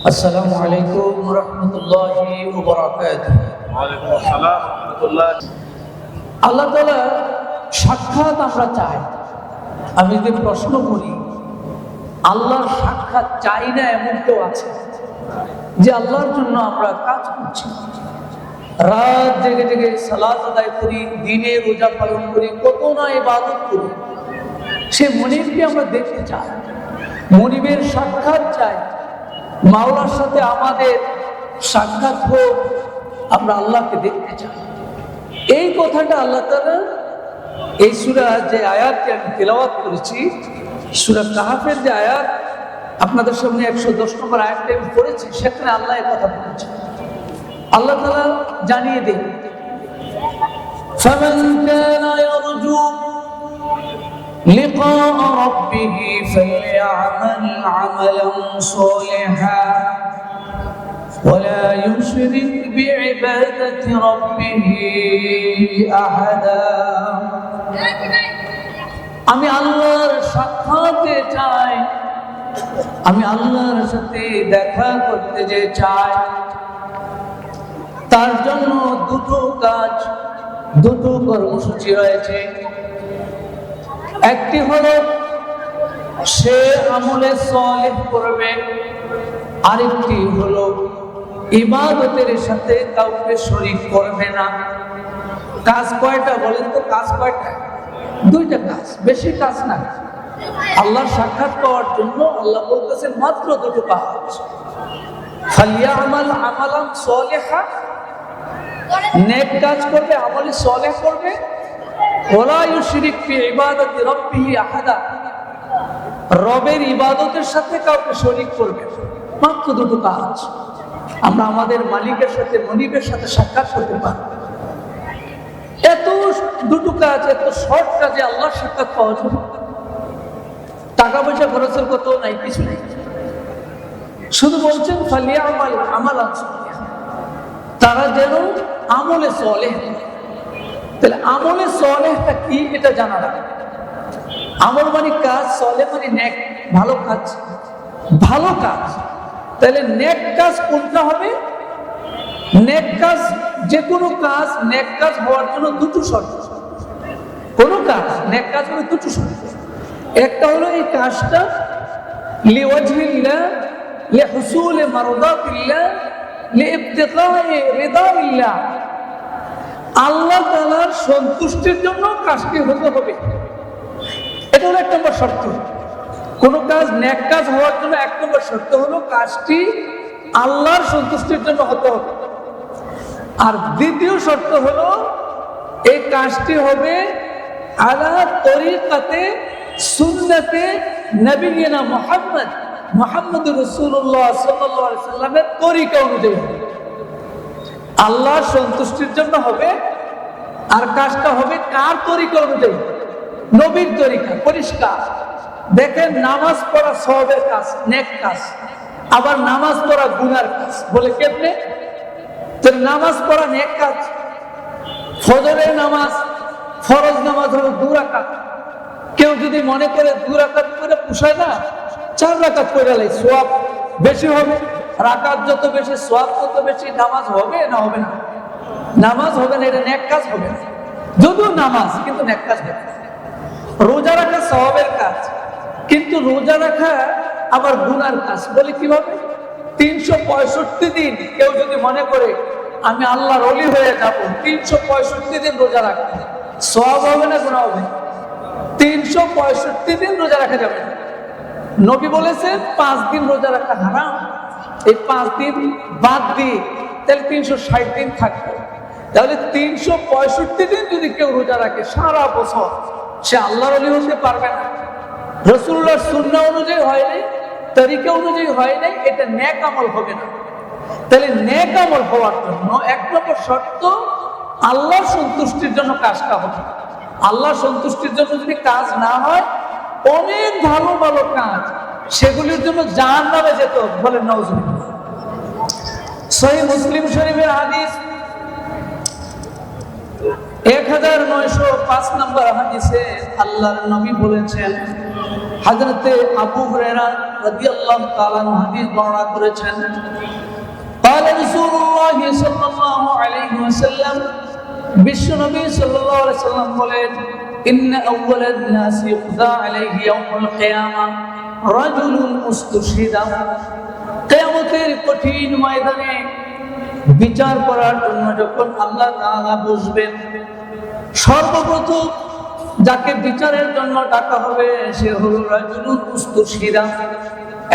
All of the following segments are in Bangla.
আসসালামু আলাইকুম রহমতুল্লাহি ওয়া বারাকাতুহু। ওয়ালাইকুম আসসালাম রাহমাতুল্লাহ। আল্লাহ তাআলা সাক্ষাৎ আমরা চাই। আমি যদি প্রশ্ন করি, আল্লাহর সাক্ষাৎ চাই না এমন কেউ আছে যে আল্লাহর জন্য আমরা কাজ করছি, রাত জেগে জেগে সালাত আদায় করি, দিনে রোজা পালন করি, কত না ইবাদত করি, সে মনিবকে আমরা দেখতে চাই, মনিবের সাক্ষাৎ চাই, মাওলার সাথে আমাদের সাক্ষাৎ হোক, আমরা আল্লাহকে দেখতে চাই। এই কথাটা আল্লাহ তাআলা এই সূরা যে আয়াতটি আমি তেলাওয়াত করেছি, সূরা কাহফের যে আয়াত আপনাদের সামনে 110 নম্বর আয়াতটা আমি পড়েছি, সেখানে আল্লাহ এই কথা বলেছেন। আল্লাহ তাআলা জানিয়ে দেন, ফামান কানা ইয়ারজু লিকাআ রাব্বিহি ফালইআমাল আমালান সালিহা ولا يشرك بعبادة ربه أحدا। আমি আল্লাহর সাক্ষাতে চাই, আমি আল্লাহর সাথে দেখা করতে যে চাই, তার জন্য দুটো কাজ, দুটো কর্মসূচি রয়েছে। একটি হলো সে আমলে সালেহ করবে, আরেকটি হলো ইবাদতের সাথে কাউকে শরীক করবে না। কাজ কয়টা বলেন তো? কাজ কয়টা? দুইটা কাজ, বেশি কাজ না। আল্লাহর সাক্ষাৎ পাওয়ার জন্য আল্লাহ বলতেছেন মাত্র দুটো কাজ। ফালিয়ামাল আমালান সালিহা, নেক কাজ করবে, আমলে সালেহ করবে। ওয়ালা ইউশরিক ফি ইবাদাতি রাব্বিহি আহাদা, রবের ইবাদতের সাথে কাউকে শরীক করবে। মাত্র দুটো কাজ। আমরা আমাদের মালিকের সাথে, মনিবের সাথে সাক্ষাৎ করতে পারি। এত দুটো কাজ, এত শর্ট কাজে আল্লাহর সাক্ষাৎ পাওয়া যাবে। টাকা পয়সা খরচের কত নাই, কিছু নেই। শুধু বলছেন ফালিয়ামাল আমালান সালিহা, তারা যেন আমলে সালেহ। তাহলে আমলে সালেহটা কি এটা জানা লাগে। আমল মানে কাজ, সালেহ মানে নেক, ভালো কাজ, ভালো কাজ। তাহলে নেক কাজ কোনটা হবে? নেক কাজ, যে কোনো কাজ নেক কাজ হওয়ার জন্য দুটো শর্ত। কোন কাজ নেক কাজ হলে দুটো শর্ত। একটা হলো এই কাজটা লিওয়াজহিল্লাহ, লিহুসুলি মারদাতিল্লাহ, লিইবতিগাই রিদাইল্লাহ, আল্লাহ তাআলার সন্তুষ্টির জন্য কাজটি হতে হবে। এটা হলো এক নম্বর শর্ত। কোন কাজ নেক কাজ হওয়ার জন্য এক নম্বর শর্ত হলো কাজটি আল্লাহর সন্তুষ্টির জন্য হতে হবে। আর দ্বিতীয় শর্ত হলো এই কাজটি হবে আলা তরিকাতে সুন্নতে নবিয়িনা মুহাম্মদুর রাসূলুল্লাহ সাল্লাল্লাহু আলাইহি সাল্লামের তরিকা অনুযায়ী হবে। আল্লাহর সন্তুষ্টির জন্য হবে, আর কাজটা হবে কার তরিকা অনুযায়ী? নবীর তরিকা। পরিষ্কার দেখেন, নামাজ পড়া সওয়াবের কাজ, নেক কাজ, আবার নামাজ পড়া গুনার কাজ। বলে কেমনে? নামাজ পড়া নেক কাজ। ফজরের নামাজ, ফরজ নামাজ হলো 2 রাকাত। কেউ যদি মনে করে 2 রাকাত করে পুষায় না, 4 রাকাত করে লাই, সওয়াব বেশি হবে। রাকাত যত বেশি সওয়াব তত বেশি। নামাজ হবে না হবে না? নামাজ হবে না, এটা নেক কাজ হবে না। যদিও নামাজ, কিন্তু নেক কাজ হবে। রোজা রাখা সওয়াবের কাজ, কিন্তু রোজা রাখা আবার গুনার কাজ। বলে কিভাবে? 365 দিন কেউ যদি মনে করে আমি আল্লাহর ওলি হয়ে যাব, 365 দিন রোজা রাখবে, সওয়াব হবে না গুনাহ হবে? 365 দিন রোজা রাখা যাবে না। নবী বলেছেন 5 দিন রোজা রাখা হারাম। এই 5 দিন বাদ দিয়ে তাহলে 360 দিন থাকবে। তাহলে 365 দিন যদি কেউ রোজা রাখে সারা বছর, সে আল্লাহর ওলি হতে পারবে না। রাসূলুল্লাহর সুন্নাহ অনুযায়ী হয় নাই, তরিকা অনুযায়ী হয় নাই, এটা নেক আমল হবে না। তাহলে নেক আমল হওয়ার জন্য এক নম্বর শর্ত আল্লাহর সন্তুষ্টির জন্য কাজটা হবে। আল্লাহর সন্তুষ্টির জন্য যদি কাজ না হয়, অনেক ভালো ভালো কাজ, সেগুলির জন্য জাহান্নামে যেতে হবে। বলেন নাউজুবিল্লাহ। সহিহ মুসলিম শরীফের হাদিস 1905 নম্বর হাদিসে আল্লাহর নবী বলেছেন, হযরতে আবু হুরায়রা রাদিয়াল্লাহু তাআলা হাদিস বর্ণনা করেছেন قال رسول الله صلى الله عليه وسلم বিশ্বনবী সাল্লাল্লাহু আলাইহি সাল্লাম বলেন ইন্না আউওয়ালান নাস ইউকযা আলাইহি ইয়াউমুল কিয়ামা রাজুলুন মুস্তাশহিদা কিয়ামতের কঠিন ময়দানে বিচার করার জন্য যখন আল্লাহ তাআলা বসবেন সর্বপ্রথম যাকে বিচারের জন্য ডাকা হবে সে হলো রাজুলুন মুস্তাশহিদা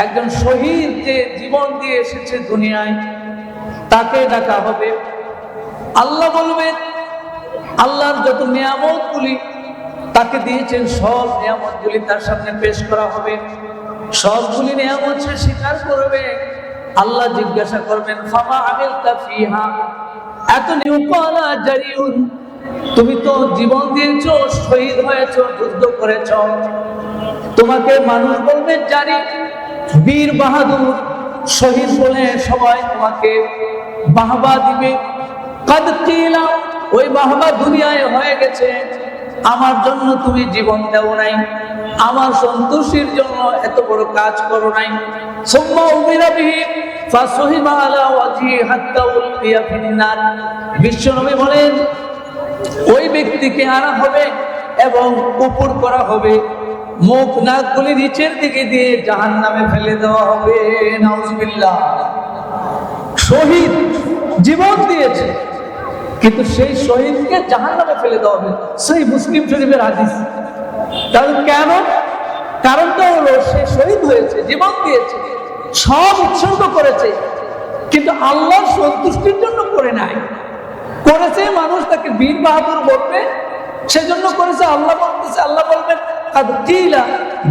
একজন শহীদ যে জীবন দিয়ে এসেছে দুনিয়ায় তাকে ডাকা হবে আল্লাহ বলবেন আল্লাহর যত নিয়ামতগুলি তাকে দিয়েছেন সব নিয়ামতগুলি তার সামনে পেশ করা হবে সবগুলি নিয়ামত সে স্বীকার করবে আল্লাহ জিজ্ঞাসা করবেন ফামা আমিলতা ফিহা এত নিউকালা জারিউন তুমি তো জীবন দিয়েছো শহীদ হয়েছো যুদ্ধ করেছো তোমাকে মানুষ বলবে জানি বীর বাহাদুর শহীদ বলে সবাই তোমাকে বাহবা দিবে কাদ কিলা ওই বাহবা দুনিয়ায় হয়ে গেছে আমার জন্য তুমি জীবন দাও নাই আমার সন্তুষ্টির জন্য এত বড় কাজ করো নাই সুম্মা উমিরা বিহি ফাসহিবা আলা ওয়াজহি হাত্তা উলকিয়া ফিন্নার বিশ্বনবী বলেন ওই ব্যক্তিকে আনা হবে এবং উপর করা হবে মুখ নাকগুলি নিচের দিকে দিয়ে জাহান্নামে ফেলে দেওয়া হবে নাউজুবিল্লাহ শহীদ জীবন দিয়েছে কিন্তু সেই শহীদকে জাহান্নামে ফেলে দেওয়া হবে সেই মুসলিম শরীফের হাদিস কারণ কেন কারণটা হলো সে শহীদ হয়েছে জীবন দিয়েছে সব উৎসর্গ করেছে কিন্তু আল্লাহর সন্তুষ্টির জন্য করে নাই করেছে মানুষ তাকে বীর বাহাদুর বলবে সেজন্য করেছে আল্লাহ বলতেছে আল্লাহ বলবেন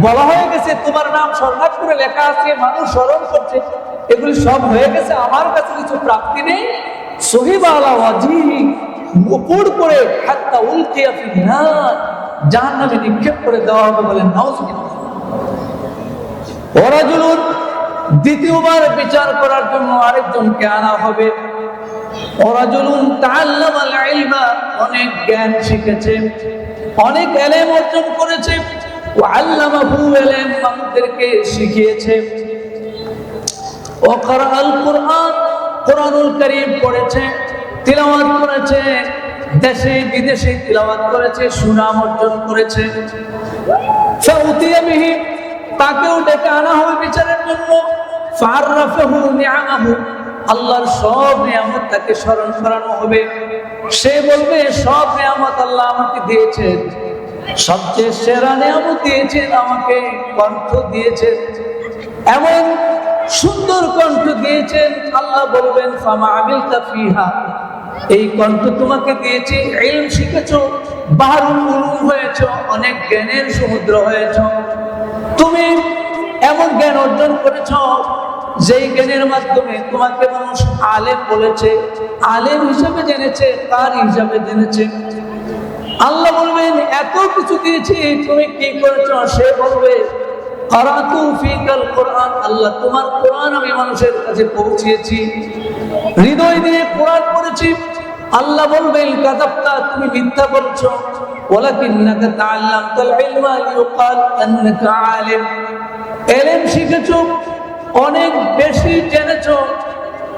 বলা হয়ে গেছে তোমার নাম স্বর্ণাক করে লেখা আছে মানুষ স্মরণ করছে এগুলি সব হয়ে গেছে আমার কাছে কিছু প্রাপ্তি নেই সহিবা আলা ওয়াজহি মুকুর করে হাত্তা উলকিয়া ফিন্নার জাহান্নামে নিক্ষেপ করে দেওয়া হবে বলেন নাউজুবিল্লাহ ওয়ারাজুলুন দ্বিতীয়বার বিচার করার জন্য আরেকজনকে আনা হবে ওয়ারাজুলুন তাআল্লামাল ইলমা অনেক জ্ঞান শিখেছে অনেক ইলম অর্জন করেছে ওয়া আল্লামাহু ইলম মানুষদেরকে শিখিয়েছে ওয়া ক্বরাআল কুরআন কুরআনুল কারীম পড়েছে তিলাওয়াত করেছে দেশে বিদেশে তিলাওয়াত করেছে সুনাম অর্জন করেছে ফাউতিয়া বিহি তাকেও ডেকে আনা হবে বিচারের জন্য ফাআরাফাহু নিআমাহু আল্লাহর সব নিয়ামত তাকে স্মরণ করানো হবে সে বলবে সব নিয়ামত আল্লাহ আমাকে দিয়েছেন সবচেয়ে সেরা নিয়ামত দিয়েছেন আমাকে কণ্ঠ দিয়েছেন এমন সুন্দর কণ্ঠ দিয়েছেন আল্লাহ বলবেন ফামা আমিলতা ফিহা এই কণ্ঠ তোমাকে দিয়েছি ইলম শিখেছো বাহরুল উলুম হয়েছো অনেক জ্ঞানের সমুদ্র হয়েছো তুমি এমন জ্ঞান অর্জন করেছো যেই জ্ঞানের মাধ্যমে তোমাকে মানুষ আলেম বলেছে আলেম হিসাবে জেনেছে কারি হিসাবে জেনেছে আল্লাহ বলবেন এত কিছু দিয়েছি তুমি কি করেছো সে বলবে কারাতু ফিকাল কোরআন আল্লাহ তোমার কোরআন আমি মানুষের কাছে পৌঁছিয়েছি হৃদয় দিয়ে কোরআন পড়েছি আল্লাহ বলবেন কাযাবতা তুমি মিথ্যা বলছো ওয়ালাকিন্নাকা তাআল্লামতাল ইলমা লিয়ুকাল আন্নাকা আলিম ইলম শিখেছো অনেক বেশি জেনেছো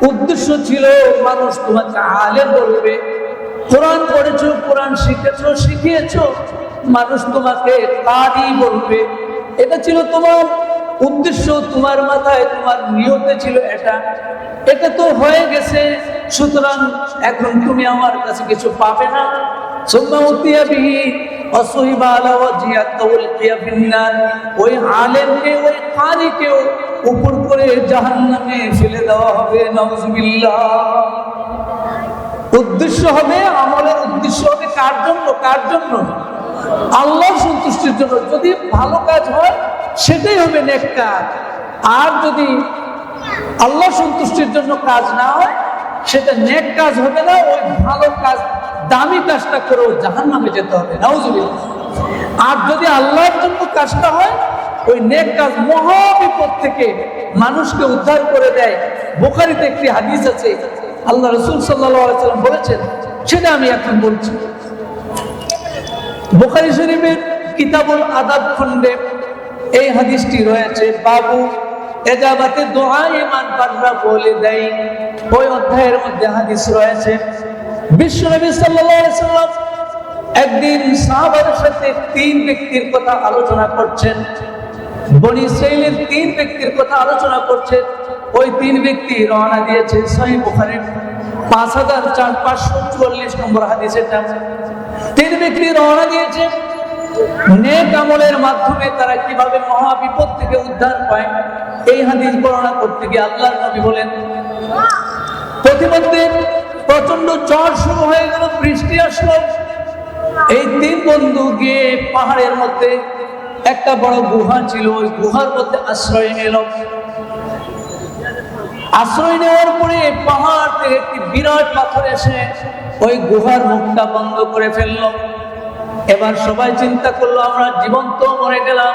উদ্দেশ্য ছিল মানুষ তোমাকে আলেম বলবে কোরআন পড়েছো কোরআন শিখেছো শিখিয়েছো মানুষ তোমাকে কারি বলবে এটা ছিল তোমার উদ্দেশ্য তোমার মাথায় তোমার নিয়তে ছিল এটা তো হয়ে গেছে সুতরাং এখন তুমি আমার কাছে কিছু পাবে না সুম্মা উতিয়া বিহি অসহিবা আলা ওয়াজহিয়া তাউলকিয়া ফিন্নার ওই আলেমকে ওই কারিকে উপর করে জাহান্নামে ফেলে দেওয়া হবে নাউজুবিল্লাহ উদ্দেশ্য হবে আমলের উদ্দেশ্য হবে কার জন্য আল্লাহর সন্তুষ্টির জন্য যদি ভালো কাজ হয় সেটাই হবে নেক কাজ আর যদি আল্লাহ সন্তুষ্টির জন্য কাজ না হয় সেটা নেক কাজ হবে না ওই ভালো কাজ দামি কাজটা করেও জাহান্নামে যেতে হবে নাউজুবিল্লাহ আর যদি আল্লাহর জন্য কাজটা হয় ওই নেক কাজ মহা বিপদ থেকে মানুষকে উদ্ধার করে দেয় বুখারীতে একটি হাদিস আছে আল্লাহ রাসূল সাল্লাল্লাহু আলাইহি ওয়াসাল্লাম বলেছেন সেটা আমি এখন বলছি বুখারী শরীফের কিতাবুল আদাব খণ্ডে এই হাদিসটি রয়েছে বাবু এজাবাতে দোয়া ইমান বাররা বলে দেয়। ওই অধ্যায়ের মধ্যে হাদিস রয়েছে, বিশ্বনবী সাল্লাল্লাহু আলাইহি সাল্লাম একদিন সাহাবাদের সাথে 3 ব্যক্তির কথা আলোচনা করছেন। বনি ইসরাইলের 3 ব্যক্তির কথা আলোচনা করছেন। ওই 3 ব্যক্তি রওনা দিয়েছে সহিহ বুখারীর 5544 নম্বর হাদিসের নাম। 3 ব্যক্তি রওনা দিয়েছে নেক আমলের মাধ্যমে তারা কিভাবে মহা বিপদ থেকে উদ্ধার পায়। এই হাদিস বর্ণনা করতে গিয়ে আল্লাহর নবী বলেন, প্রতিমধ্যে প্রচন্ড ঝড় শুরু হয়ে গেল, বৃষ্টি আসলো। এই 3 বন্ধু গিয়ে পাহাড়ের মধ্যে একটা বড় গুহা ছিল, ওই গুহার মধ্যে আশ্রয় নিল। আশ্রয় নেওয়ার পরে পাহাড় থেকে একটি বিরাট পাথর এসে ওই গুহার মুখটা বন্ধ করে ফেললো। এবার সবাই চিন্তা করলো আমরা জীবন্ত মরে গেলাম,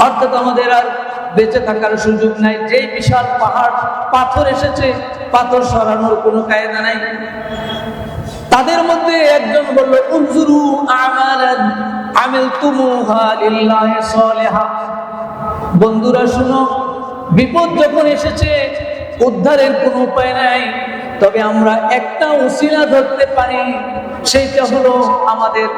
অর্থাৎ আমাদের আর বেঁচে থাকার সুযোগ নাই। যেই বিশাল পাহাড় পাথর এসেছে, পাথর সরানোর কোনো কায়দা নাই। তাদের মধ্যে একজন বলল, উনজুরু আমালান আমিলতুমুহা লিল্লাহি সালিহা। বন্ধুরা শুনো, বিপদ যখন এসেছে উদ্ধারের কোনো উপায় নাই, তবে আমরা একটা উসিলা ধরতে পারি, সেইটা হলো আমাদের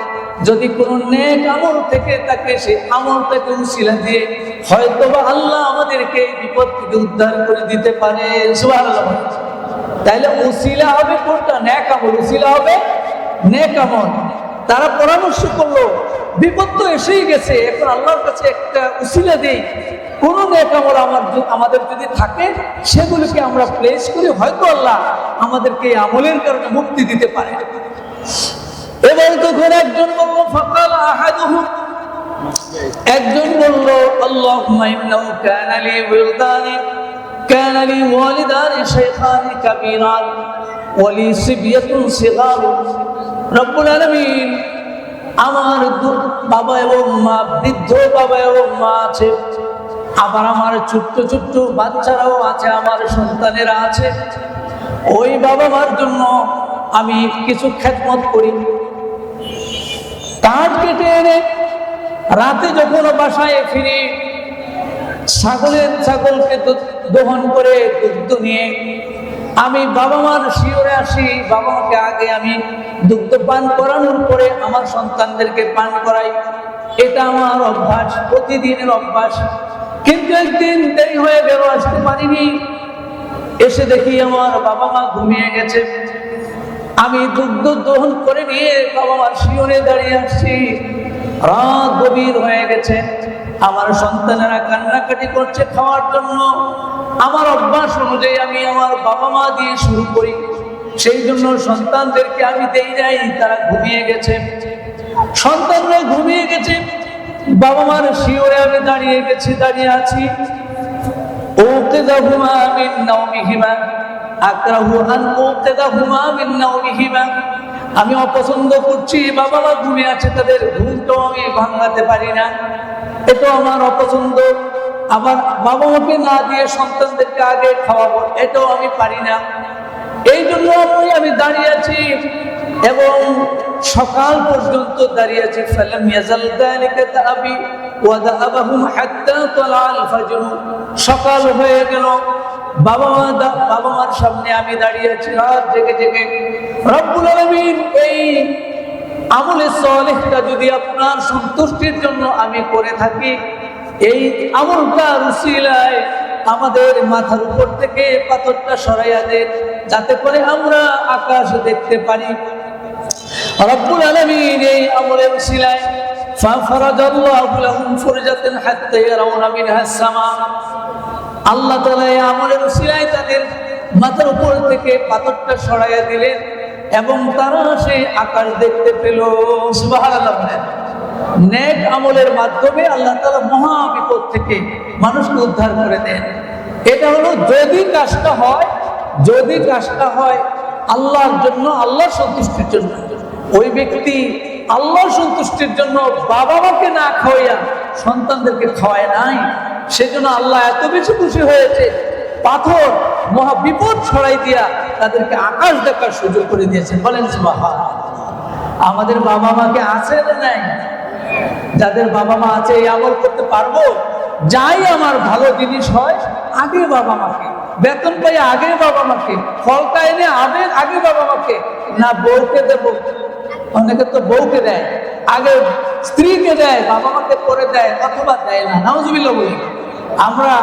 যদি কোনো নেক আমল থেকে থাকে সেই আমলটাকে উসিলা দিয়ে হয়তোবা আল্লাহ আমাদেরকে এই বিপদ থেকে উদ্ধার করে দিতে পারে। সুবহানাল্লাহ। তাইলে উসিলা হবে কোনটা? নেক আমল। উসিলা হবে নেক আমল। তারা পরামর্শ করলো, বিপদ তো এসেই গেছে, এখন আল্লাহর কাছে একটা উসিলা দেই, কোন নেক আমল আমাদের যদি থাকে সেগুলোকে আমরা প্লেস করি, হয়তো আল্লাহ আমাদেরকে এই আমলের কারণে মুক্তি দিতে পারে। এবং তখন একজন বলল, ফাকাল আহাদুহুম, একজন বলল, আল্লাহুম্মা ইন্নাহু কানা লি ওয়ালিদানি কানা লি ওয়ালিদানি শাইখানি কাবীরান ওয়া লি সিবিয়াতুন সিগার। রব্বুল আলামিন, আমার বাবা এবং মা, বৃদ্ধ বাবা এবং মা আছে, আবার আমার ছোট্ট ছোট্ট বাচ্চারাও আছে, আমার সন্তানেরা আছে। ওই বাবা মার জন্য আমি কিছু খেদমত করি। কাঠ কেটে এনে রাতে যখন বাসায় ফিরি, ছাগলকে দহন করে দুগ্ধ নিয়ে আমি বাবা মার শিয়রে আসি। বাবা মাকে আগে আমি দুগ্ধ পান করানোর পরে আমার সন্তানদেরকে পান করাই। এটা আমার অভ্যাস, প্রতিদিনের অভ্যাস। কিন্তু একদিন দেরি হয়ে গেল, আসতে পারিনি। এসে দেখি আমার বাবা মা ঘুমিয়ে গেছে। আমি দুগ্ধ দহন করে নিয়ে বাবা মার শিয়রে দাঁড়িয়ে আসছি। রাত গভীর হয়ে গেছে, আমার সন্তানেরা কান্নাকাটি করছে খাওয়ার জন্য। আমার অভ্যাস অনুযায়ী আমি আমার বাবা মা দিয়ে শুরু করি, সেই জন্য সন্তানদেরকে আমি দেই নাই, তারা ঘুমিয়ে গেছে। সন্তানরা ঘুমিয়ে গেছে, বাবা মার শিয়রে আমি দাঁড়িয়ে আছি। উকিযাহুমা মিন নাওমিহিমা আকরাহু আন উকিযাহুমা মিন নাওমিহিমা। আমি অপছন্দ করছি, বাবা মা ঘুমিয়ে আছে, তাদের ঘুমটাও আমি ভাঙাতে পারি না, এটা আমার অপছন্দ। আবার বাবা মাকে না দিয়ে সন্তানদেরকে আগে খাওয়াবো, এটাও আমি পারি না। এই জন্য আমি দাঁড়িয়ে আছি এবং সকাল পর্যন্ত দাঁড়িয়ে আছি। ফালাম ইয়াজাল যালিকা তাআবি ওয়া দাআবাহুম হাত্তা তালাল ফাজর। সকাল হয়ে গেল, বাবা মার সামনে আমি দাঁড়িয়ে আছি রাত জেগে জেগে। রব্বুল আলামিন, এই আমলে সালেহটা যদি আপনার সন্তুষ্টির জন্য আমি করে থাকি, এই আমলটার উসিলায় আমাদের মাথার উপর থেকে পাথরটা সরাইয়া দেন, যাতে করে আমরা আকাশ দেখতে পারি। রব্বুল আলামিন এই আমলের উসিলায় ফাফরাজাল্লাহু লাহুম ফুরজাতান হাত্তা ইয়ারাউনা মিনহাস সামা। আল্লাহ তাআলা এই আমলের উসিলায় তাদের মাথার উপর থেকে পাথরটা সরাইয়া দিলেন এবং তারা সেই আকাশ দেখতে পেল। সুবহানাল্লাহ। নেক আমলের মাধ্যমে আল্লাহ তাআলা মহা বিপদ থেকে মানুষকে উদ্ধার করে দেন। এটা হলো যদি কাজটা হয় আল্লাহর জন্য, আল্লাহর সন্তুষ্টির জন্য। ওই ব্যক্তি আল্লাহর সন্তুষ্টির জন্য বাবা মাকে না খাওয়াইয়া সন্তানদেরকে খাওয়ায় নাই, সেজন্য আল্লাহ এত বেশি খুশি হয়েছে, পাথর মহা বিপদ ছড়াই দিয়া তাদেরকে আকাশ দেখার সুযোগ করে দিয়েছেন। বলেন সুবহানাল্লাহ। আমাদের বাবা মাকে আছে না নাই? যাদের বাবা মা আছে এই আমল করতে পারবো? যাই আমার ভালো জিনিস হয় আগে বাবা মাকে, বেতন পাই আগে বাবা মাকে, ফলটা এনে আগে বাবা মাকে, না বউকে দেবো। অনেকে তো বউকে দেয় আগে, স্ত্রীকে দেয়, বাবা মাকে পরে দেয় অথবা দেয় না। নাউজুবিল্লাহ বলি। আমরা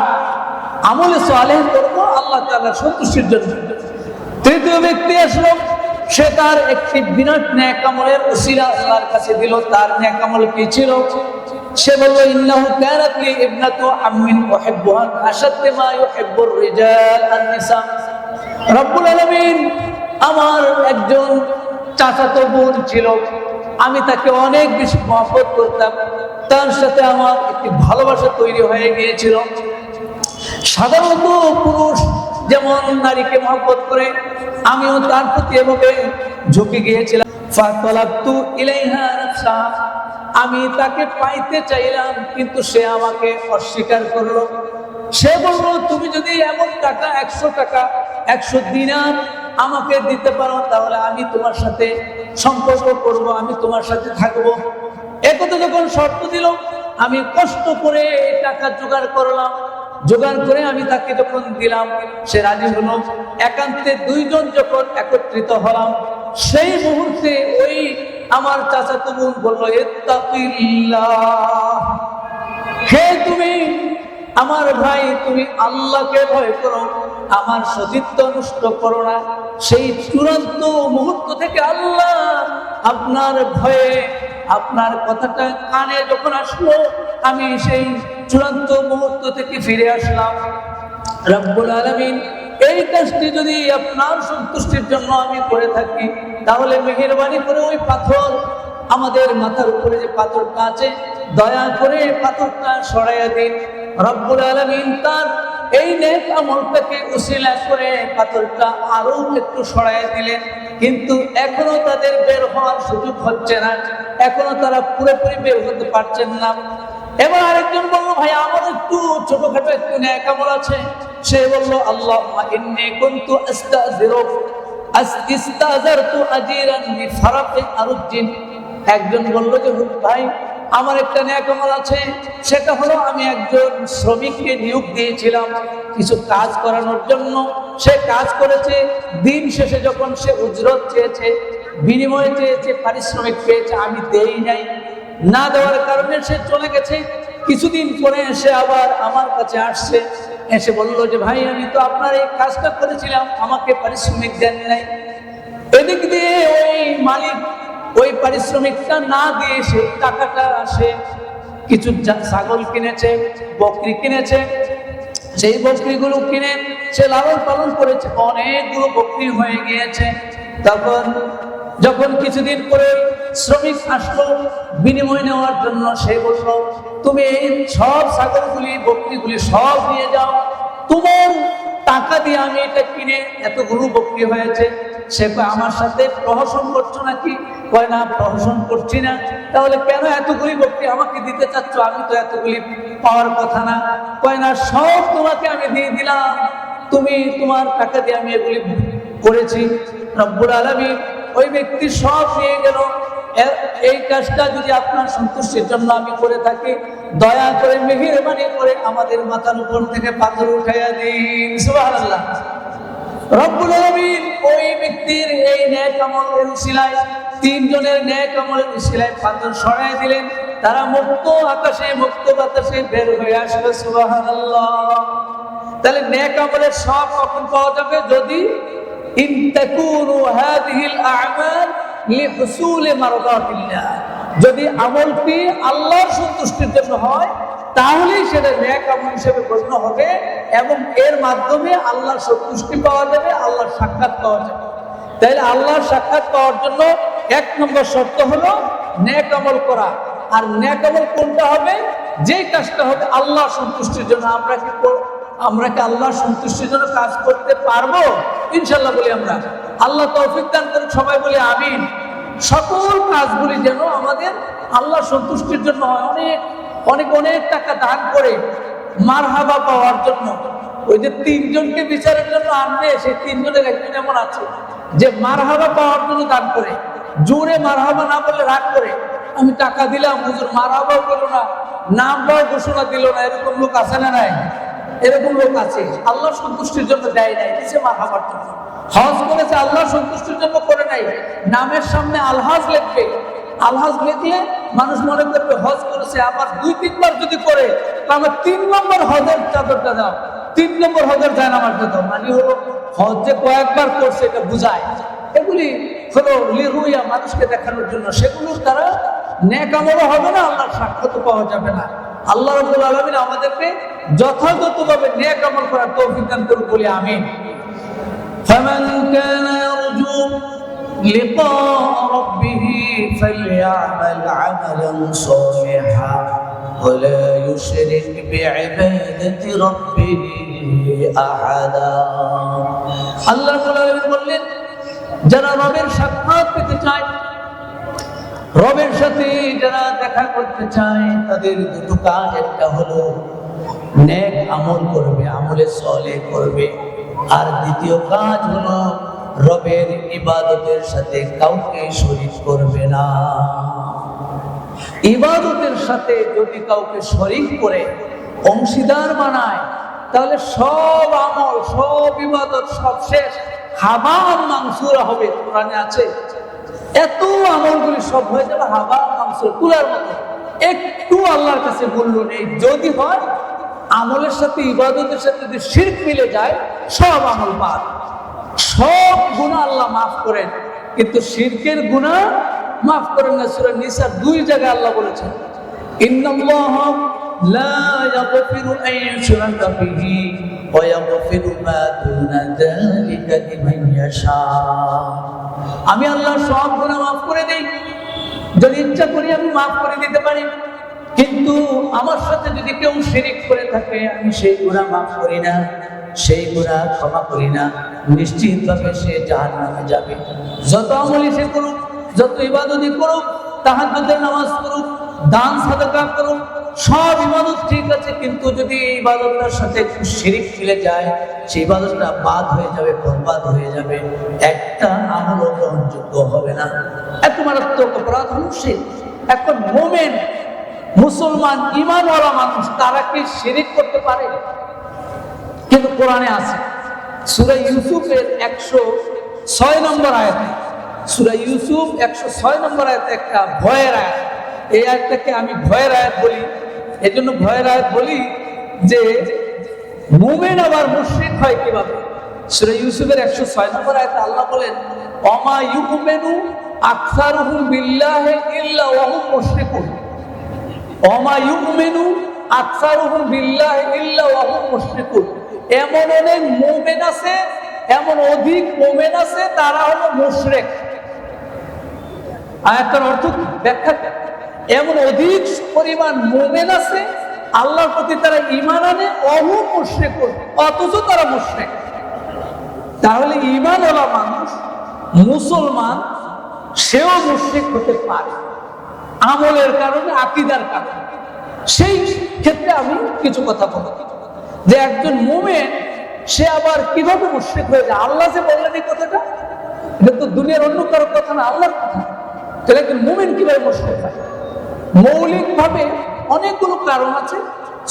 আমলে সালেহ করবো আল্লাহ তাআলার সন্তুষ্টির জন্য। তৃতীয় ব্যক্তি আসলো, সে তার একটি বিরাট নেক আমলের উসিলা আল্লাহর কাছে দিল। তার নেক আমল কি ছিল? সে বলল, ইন্নাহু কানাত লি ইবনাতু আম্মিন উহিব্বুহা আশাদ্দা মা ইউহিব্বুর রিজাল আন-নিসা। রব্বুল আলামিন, আমার একজন চাচাতো বোন ছিল, আমি তাকে অনেক বেশি মহব্বত করতাম, তার সাথে আমার একটি ভালোবাসা তৈরি হয়ে গিয়েছিল। সাধারণত পুরুষ যেমন নারীকে মহব্বত করে, আমিও তার প্রতি এভাবে ঝুঁকে গিয়েছিলাম। ফাতালাবতু ইলাইহা নাফসা, আমি তাকে পাইতে চাইলাম, কিন্তু সে আমাকে অস্বীকার করলো। সে বলল, তুমি যদি এমন টাকা 100 টাকা 100 দিনার আমাকে দিতে পারো, তাহলে আমি তোমার সাথে সম্পর্ক করব, আমি তোমার সাথে থাকবো। একথা যখন শর্ত দিল, আমি কষ্ট করে টাকা জোগাড় করলাম। জোগাড় করে আমি তাকে যখন দিলাম, সে রাজি হলো। একান্তে দুইজন যখন একত্রিত হলাম, সেই মুহূর্তে ওই আমার চাচাতো বোন বলল, ইত্তাকিল্লাহ, হে তুমি আমার ভাই, তুমি আল্লাহকে ভয় করো, আমার সতীত্ব নষ্ট করো না। সেই চূড়ান্ত মুহূর্ত থেকে আল্লাহ আপনার ভয়ে, আপনার কথাটা কানে যখন আসলো, আমি সেই চূড়ান্ত মুহূর্ত থেকে ফিরে আসলাম। রব্বুল আলামিন, এই কাজটি যদি আপনার সন্তুষ্টির জন্য আমি করে থাকি, তাহলে মেহেরবানি করে ওই পাথর, আমাদের মাথার উপরে যে পাথরটা আছে, দয়া করে পাথরটা সরাইয়া দিন। রব্বুল আলামিন তার এই নেক আমলটাকে উসিলা করে পাথরটা আরো একটু সরাইয়া দিলেন, কিন্তু এখনো তাদের বের হওয়ার সুযোগ হচ্ছে না, এখনো তারা পুরোপুরি বের হতে পারছেন না। এবার আরেকজন বলল, ভাই আমার একটু ছোটখাটো একটু নেক আমল আছে। সে বলল, আল্লাহুম্মা ইন্নী কুনতু ইস্তাজারতু আজিরান বিফারাকি আরজিন। একজন বলল যে, ভাই আমার একটা নেক আমল আছে, সেটা হলো আমি একজন শ্রমিককে নিয়োগ দিয়েছিলাম কিছু কাজ করানোর জন্য। সে কাজ করেছে, দিন শেষে যখন সে উজরত চেয়েছে, বিনিময় চেয়েছে, পারিশ্রমিক পেয়েছে, আমি দেই নাই। না দেওয়ার কারণে সে চলে গেছে। কিছুদিন পরে সে আবার আমার কাছে আসছে, এসে বলল যে, ভাই আমি তো আপনার এই কাজটা করেছিলাম, আমাকে পারিশ্রমিক দেন নাই। এদিক দিয়ে ওই মালিক ওই পারিশ্রমিকটা না দিয়ে সেই টাকাটা সে কিছু ছাগল কিনেছে, বকরি কিনেছে। সেই বকরিগুলো কিনে সে লালন পালন করেছে, অনেকগুলো বকরি হয়ে গিয়েছে। যখন কিছুদিন পরে শ্রমিক আসলো বিনিময় নেওয়ার জন্য, সে বলল, তুমি এই সব ছাগলগুলি বকরিগুলি সব নিয়ে যাও, তোমার টাকা দিয়ে আমি এটা কিনে এতগুলো বকরি হয়েছে। সে আমার সাথে প্রহসন করছো নাকি? কয় না, প্রহসন করছি না। তাহলে কেন এতগুলি বকরি আমাকে দিতে চাচ্ছ? আমি তো এতগুলি পাওয়ার কথা না। কয় না, সব তোমাকে আমি দিয়ে দিলাম, তুমি তোমার টাকা দিয়ে আমি এগুলি করেছি। রব্বুল আলামিন ওই ব্যক্তি সব নিয়ে গেল। এই কাজটা যদি আপনার সন্তুষ্টির জন্য আমি করে থাকি, দয়া করে মেহেরবানি করে আমাদের মাথার উপর থেকে পাথর উঠাইয়া দিন। সুবহানাল্লাহ। রব্বুল আলামিন ওই ব্যক্তির এই নেক আমলের উসিলায়, তিনজনের নেক আমলের উসিলায় পাথর সরাই দিলেন। তারা মুক্ত আকাশে, মুক্ত বাতাসে বের হয়ে আসলো। সুবহানাল্লাহ। তাহলে নেক আমলের সব কখন পাওয়া যাবে? যদি ইন তাকুনু হাযিহিল আ'মাল লিহুসুল মারদাতিল্লাহ, যদি আমলটি আল্লাহর সন্তুষ্টির জন্য হয়, তাহলেই সেটা নেক আমল হিসেবে গণ্য হবে এবং এর মাধ্যমে আল্লাহর সন্তুষ্টি পাওয়া যাবে, আল্লাহর সাক্ষাৎ পাওয়া যাবে। তাহলে আল্লাহর সাক্ষাৎ পাওয়ার জন্য 1 নম্বর শর্ত হলো নেক আমল করা। আর নেক আমল কোনটা হবে? যে কাজটা হবে আল্লাহর সন্তুষ্টির জন্য। আমরা কি আল্লাহর সন্তুষ্টির জন্য কাজ করতে পারবো? ইনশাআল্লাহ বলি আমরা। আল্লাহ তৌফিক দান করুন, সবাই বলি আমিন। সকল কাজগুলি যেন আমাদের আল্লাহর সন্তুষ্টির জন্য হয়। অনেক অনেক টাকা দান করে মারহাবা পাওয়ার জন্য, ওই যে 3 জনকে বিচারের জন্য আনবে, সেই 3 জনের একজন এমন আছে যে মারহাবা পাওয়ার জন্য দান করে, জোরে মারহাবা না বললে রাগ করে। আমি টাকা দিলাম, হুজুর মারাবাও করলো না, নামটাও ঘোষণা দিল না, এরকম লোক আছে না নাই? এরকম লোক আছে। আল্লাহ সন্তুষ্টির জন্য দেয় নাই, দিছে মারহাবার জন্য। হজ করেছে আল্লাহ সন্তুষ্টির জন্য করে নাই, নামের সামনে আলহাজ লিখবে, আলহাজ লিখলে মানুষ মনে করবে হজ করেছে। আবার 2-3 বার যদি করে, তাহলে 3 নম্বর হজের চাদরটা দাও, 3 নম্বর হজের জায়নামাজটা দাও। মানে হলো হজ যে কয়েকবার করছে এটা বুঝায়। এগুলি হলো লিরুইয়া, মানুষকে দেখানোর জন্য। সেগুলোর দ্বারা নেক আমলও হবে না, আল্লাহর সাক্ষাৎ পাওয়া যাবে না। আল্লাহ রাব্বুল আলামিন আমাদেরকে যথাযথভাবে নেক আমল করার তৌফিক দান করুন, বলি আমিন। ফামান কানা ইয়ারজু লিকাআ রাব্বিহি ফালইআমাল আমালান সালিহান ওয়া লা ইউশরিক বিইবাদাতি রাব্বিহি আহাদা। আল্লাহ রাব্বুল আলামিন বললেন, যারা রবের সাক্ষাৎ পেতে চায়, রবের সাথে যারা দেখা করতে চায়, তাদের দুটো কাজ। একটা হলো নেক আমল করবে, আমলে সলে করবে। আর দ্বিতীয় কাজ হলো রবের ইবাদতের সাথে কাউকে শরীক করবে না। ইবাদতের সাথে যদি কাউকে শরীক করে, অংশীদার বানায়, তাহলে সব আমল, সব ইবাদত সব শেষ, হাবাম মানসুরা হবে। কোরআনে আছে, এত আমলগুলি সব হয়ে যাবে হাবাম মানসুরা, তুলার মতো। একটু আল্লাহর কাছে মূল্য নেই। যদি হয় আমলের সাথে ইবাদতের সাথে যদি শিরক মিলে যায়, সব আমল বাদ। সব গুনাহ আল্লাহ মাফ করেন, কিন্তু শিরকের গুনাহ মাফ করেন না। সূরা নিসা 2 জায়গায় আল্লাহ বলেছেন, ইন্নাল্লাহা লা ইয়াগফিরু আন ইউশরাকা বিহি ওয়া ইয়াগফিরু মা দুনা যালিকা লিমান ইয়াশা। আমি আল্লাহ সব গুনাহ মাফ করে দেই, যদি ইচ্ছা করি আমি মাফ করে দিতে পারি, কিন্তু আমার সাথে যদি কেউ শিরক করে থাকে, আমি সেই গুনাহ মাফ করি না, সেই গুনাহ ক্ষমা করি না। নিশ্চিতভাবে সে জাহান্নামে যাবে। যত আমলই সে করুক, যত ইবাদতই করুক, তাহাজ্জুদের নামাজ পড়ুক, দান সাদাকা করুক, সব ইবাদত ঠিক আছে, কিন্তু যদি এই ইবাদতটার সাথে একটু শিরক মিলে যায়, সেই ইবাদতটা বাদ হয়ে যাবে, বরবাদ হয়ে যাবে। একটা আমলও গ্রহণযোগ্য হবে না। এত মারাত্মক অপরাধ হলো শিরক। এখন মুমিন, মুসলমান, ঈমানওয়ালা মানুষ, তারা কি শিরক করতে পারে? কিন্তু কোরআনে আছে, সূরা ইউসুফের 106 নম্বর আয়াতে, সূরা ইউসুফ 106 নম্বর আয়াতে একটা ভয়ের আয়াত। এই আয়াতটাকে আমি ভয়ের আয়াত বলি। এজন্য ভয়ের আয়াত বলি যে মুমিন আবার মুশরিক হয় কিভাবে। সূরা ইউসুফের 106 নম্বর আয়াতে আল্লাহ বলেন, ওমা ইউমিনু আকসারুহুম বিল্লাহি ইল্লা ওয়া হুম মুশরিকুন। ওমা ইউমিনু আকসারুহুম বিল্লাহি ইল্লা ওয়া হুম মুশরিকুন। এমন অনেক মুমিন আছে, এমন অধিক মুমিন আছে, তারা হলো মুশরিক। আয়াতের অর্থ ব্যাখ্যা, এমন অধিক পরিমাণ মুমিন আছে, আল্লাহর প্রতি তারা ঈমান আনে, অহু মুশরিক, অথচ তারা মুশরিক। তাহলে ঈমানওয়ালা মানুষ, মুসলমান, সেও মুশরিক হতে পারে আমলের কারণে, আকীদার কারণে। সেই ক্ষেত্রে আমি কিছু কথা বলব যে একজন মুমিন সে আবার কিভাবে মুশরিক হয়ে যায়। আল্লাহ যে বললেন এই কথাটা, এটা তো দুনিয়ার অন্য কারো কথা না, আল্লাহর কথা। তাহলে একজন মুমিন কিভাবে মুশরিক হয়? মৌলিকভাবে অনেকগুলো কারণ আছে।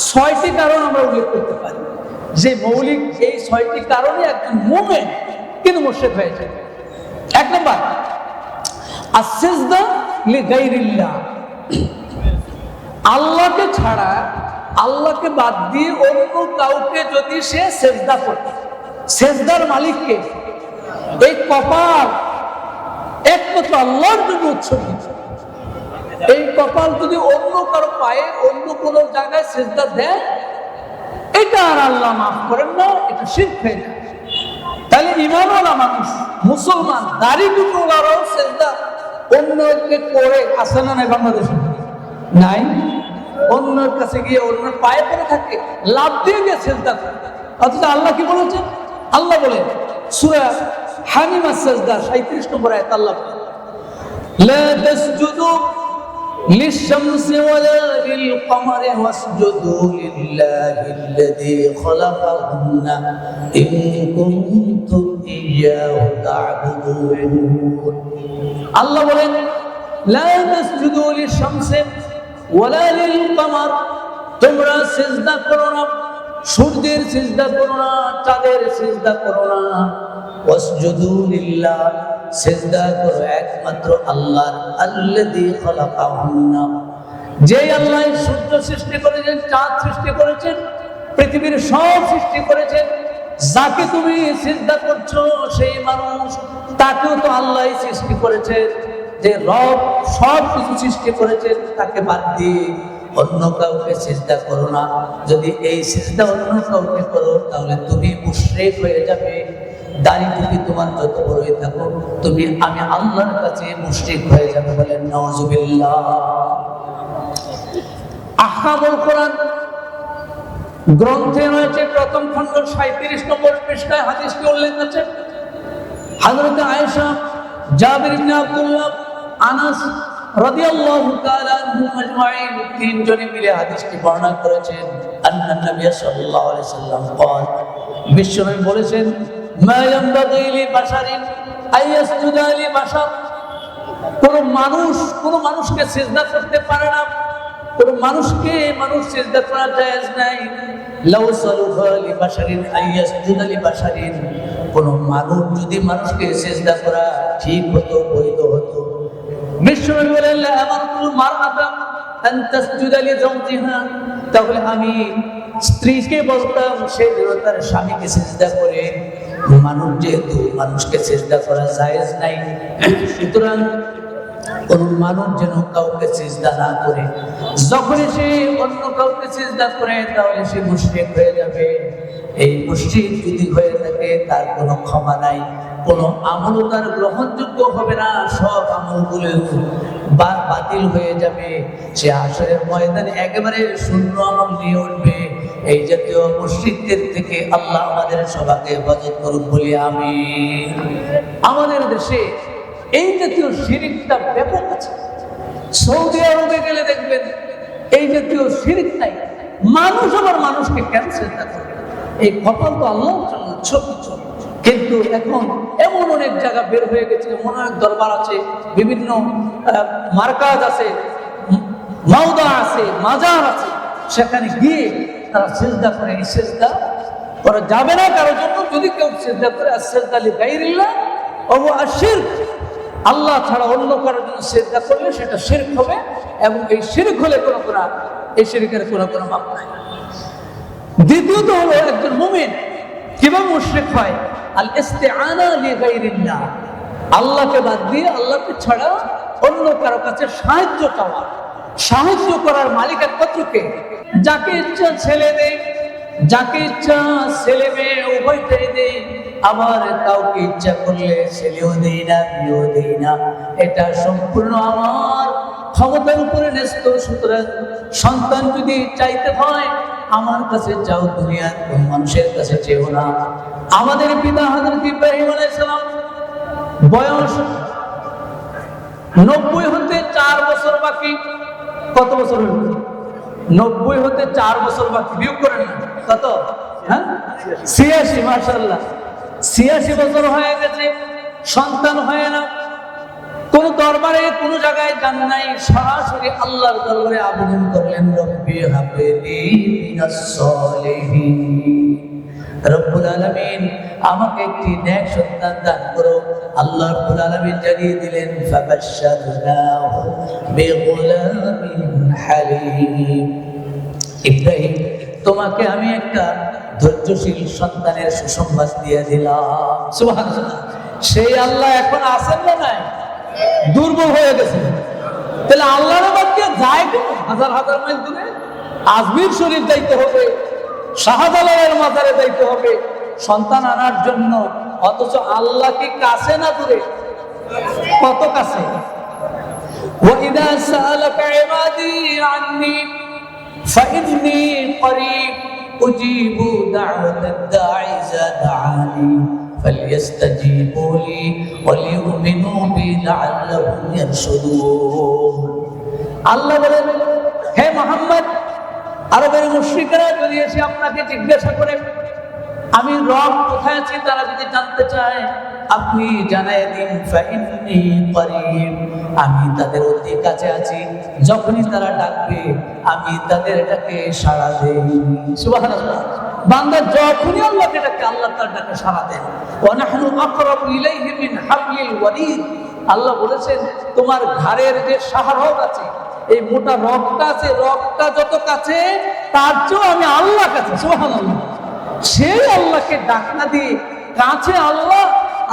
6টি কারণ আমরা উল্লেখ করতে পারি, যে মৌলিক এই 6টি কারণে একজন মুমিন কিন্তু মুশরিক হয়ে যায়। 1 নম্বর, আসসিজদা লিগাইরিল্লাহ। আল্লাহকে ছাড়া, আল্লাহকে বাদ দিয়ে অন্য কাউকে যদি সে সেজদা করে, সেজদার মালিককে, এই কপাল একমাত্র আল্লাহর জন্য উৎসর্গিত। এই কপাল যদি অন্য কারো পায়ে, অন্য কোন জায়গায় সেজদা দেয়, এটা আর আল্লাহ মাফ করেন না, এটা শিরক হয়ে যায়। তাহলে ঈমানওয়ালা মানুষ, মুসলমান, দাড়ি টুকুওয়ালারাও সেজদা অন্যকে করে আসে না? নাই বাংলাদেশে নাই। অন্যের কাছে গিয়ে অন্যের পায়ে পড়ে থাকে, লাভ দিয়ে গিয়ে সেজদা করে। অথচ আল্লাহ কি বলেছেন? আল্লাহ বলেন সূরা হামিমাস সাজদা 37 নম্বর আয়াত, আল্লাহ বলেন, লা তাসজুদু লিশ-শামসি ওয়ালা লিল-কমারি ওয়াসজুদু লিল্লাহিল্লাযী খালাকাহুন্না ইন কুনতুম ইয়্যাহু তা'বুদুন। আল্লাহ বলেন লা তাসজুদু লিশ-শামসি ওয়ালা লিল-কামার, তোমরা সিজদা করো না সূর্যের সিজদা করো না, চাঁদের সিজদা করো না। ওয়াসজুদু লিল্লাহ, সিজদা করো একমাত্র আল্লাহর, আল্লাযী খালাকাহুন্না, যে আল্লাহ সূর্য সৃষ্টি করেছেন, চাঁদ সৃষ্টি করেছেন, পৃথিবীর সব সৃষ্টি করেছেন। যাকে তুমি সিজদা করছো সেই মানুষ, তাকেও তো আল্লাহই সৃষ্টি করেছেন। যে রব সব কিছু সৃষ্টি করেছেন, তাকে বাদ দিয়ে অন্য কাউকে সিজদা করো না। যদি এই সিজদা অন্য কাউকে করো তাহলে তুমি মুশরিক হয়ে যাবে। দাড়ি টুপি তোমার যত বড়ই থাকো, আমি আল্লাহর কাছে মুশরিক হয়ে যাবে। বলেন নাউজুবিল্লাহ। আহকামুল কোরআন গ্রন্থে রয়েছে প্রথম খণ্ড 37 নম্বর পৃষ্ঠায় হাদিসটি উল্লেখ আছে। হযরত আয়েশা, জাবির ইবনে আব্দুল্লাহ, আনাস রাদিয়াল্লাহু তাআলা আনহুম আজমাইন, তিনজনে মিলে হাদিসটি বর্ণনা করেছেন। আন্নান নবী সাল্লাল্লাহু আলাইহি সাল্লাম قال, বিশ্বনবী বলেছেন, মা ইয়ানবাগি লি বাশারিন আইয়াসজুদা লি বাশার, কোন মানুষকে সিজদা করতে পারে না, কোন মানুষকে মানুষ সিজদা করা জায়েজ নাই। লাউ সালুহা লি বাশারিন আইয়াসজুদা লি বাশারিন, কোন মানুষ যদি মানুষকে সিজদা করা ঠিক হতো, বৈধ হতো। বিশ্বনবী বলেন, লা আমারতুল মারআতা আন তাসজুদা লি যাওজিহা, তাহলে আমি স্ত্রীকে বলতাম সে যেন তার স্বামীকে সিজদা করে। মানুষ যেহেতু মানুষকে সিজদা করা জায়েজ নাই, সুতরাং কোন মানুষ যেন কাউকে সিজদা না করে। যখনই সে অন্য কাউকে সিজদা করে তাহলে সে মুশরিক হয়ে যাবে। এই মুশরিক যদি হয়ে থাকে তার কোনো ক্ষমা নাই, কোনো আমল তার গ্রহণযোগ্য হবে না, সব আমলগুলো বাতিল হয়ে যাবে। সে হাশরের ময়দানে একেবারে শূন্য আমল নিয়ে উঠবে। এই জাতীয় মুশরিকদের থেকে আল্লাহ আমাদের সবাইকে হেফাজত করুক বলি আমিন। আমাদের দেশে এই জাতীয় শিরকটা ব্যাপক আছে। সৌদি আরবে গেলে দেখবেন এই জাতীয় শিরক নাই। মানুষ আবার মানুষকে ক্যান্সেল করে, এই কপাল তো আল্লাহর জন্য ছোট ছোট। কিন্তু এখন এমন অনেক জায়গা বের হয়ে গেছে, এমন অনেক দরবার আছে, বিভিন্ন মার্কাজ আছে, মাওদা আছে, মাজার আছে, সেখানে গিয়ে তারা সিজদা করে। এই সিজদা করা যাবে না কারোর জন্য। যদি কেউ সিজদা করে, as-সিজদা লিগাইরিল্লাহ ওয়া হুয়া আশ-শিরক, আল্লাহ ছাড়া অন্য কারোর জন্য সিজদা করলে সেটা শিরক হবে, এবং এই শিরক হলে কোনো গুনাহ, এই শিরকের কোনো মাপ নাই। দ্বিতীয়ত হলো একজন মুমিন কিভাবে মুশরিক হয়, আল ইস্তিআনা লিগাইরিল্লাহ, আল্লাহকে বাদ দিয়ে, আল্লাহকে ছাড়া অন্য কারো কাছে সাহায্য চাওয়া। সাহায্য করার মালিক একমাত্র কে? যাকে ইচ্ছা ছেলে দেয়, যাকে ইচ্ছা ছেলে মেয়ে উভয়টাই দেয়, আবার কাউকে ইচ্ছা করলে ছেলেও দেই না, মেয়েও দেই না। এটা সম্পূর্ণ আমার ক্ষমতার উপরে ন্যস্ত। সুতরাং সন্তান যদি চাইতে হয় আমার কাছে চাও, দুনিয়ার কোন মানুষের কাছে চেও না। আমাদের পিতা হযরত ইব্রাহিম আলাইহিস সালাম বয়স 90 হতে 4 বছর বাকি। কত বছর হলো? 90 হতে 4 বছর বাকি। বিয়োগ করেন না, কত? হ্যাঁ, 86। মাশাআল্লাহ, 86 বছর হয়ে গেছে, সন্তান হয় না। কোন দরবারে কোন জায়গায় যান নাই, সরাসরি আল্লাহর দরবারে আবেদন করলেন, রব্বি হাবলি মিনাস সলিহিন, রব্বুল আলামিন আমাকে একটি নেক সন্তান দান করো। আল্লাহ রব্বুল আলামিন জানিয়ে দিলেন, ফাবাশশারনাহু বিগুলামিন হালিম, ইব্রাহিম তোমাকে আমি একটা ধৈর্যশীল সন্তানের সুসংবাদ দিয়ে দিলাম। সুবহানাল্লাহ। সেই আল্লাহ এখন আছেন না নাই? দুর্বল হয়ে গেছে। তাহলে আল্লাহর বাদ দিয়ে যায় কেন? হাজার হাজার মাইল দূরে আজমির শরীফ যাইতে হবে, শাহজালালের মাজারে যাইতে হবে সন্তান আনার জন্য। অথচ আল্লাহ কি কাছে না দূরে? কত কাছে। وَإِذَا سَأَلَكَ عِبَادِي عَنِّي فَإِنِّي قَرِيبٌ أُجِيبُ دَعْوَةَ الدَّاعِ إِذَا دَعَانِي فَلْيَسْتَجِيبُوا لِي وَلْيُؤْمِنُوا بِي لَعَلَّهُمْ يَرْشُدُونَ। আল্লাহ বলেন, হে মুহাম্মদ, আরবের মুশরিকরা যদি এসে আপনাকে জিজ্ঞাসা করে আমি রব কোথায় আছি তারা যদি জানতে চায়, আপনি জানাই দিন ফাইন্নী করিব, আমি তাদের অতি কাছে আছি, যখনই তারা ডাকবে আমি তাদের এটাকে সাড়া দেই। সুবহানাল্লাহ। বান্দা যখনই আল্লাহকে ডাকে আল্লাহ তার ডাকে সাড়া দেন। ওয়া নাহনু আকরাবু ইলাইহি মিন হাবলিল ওয়ারিদ, আল্লাহ বলেছেন তোমার ঘাড়ের যে শাহরগ আছে, এই মোটা রগটা আছে, রগটা যত কাছে তার চেয়েও আমি আল্লাহ কাছে। সুবহানাল্লাহ। সেই আল্লাহকে ডাক না দিয়ে কাছে আল্লাহ,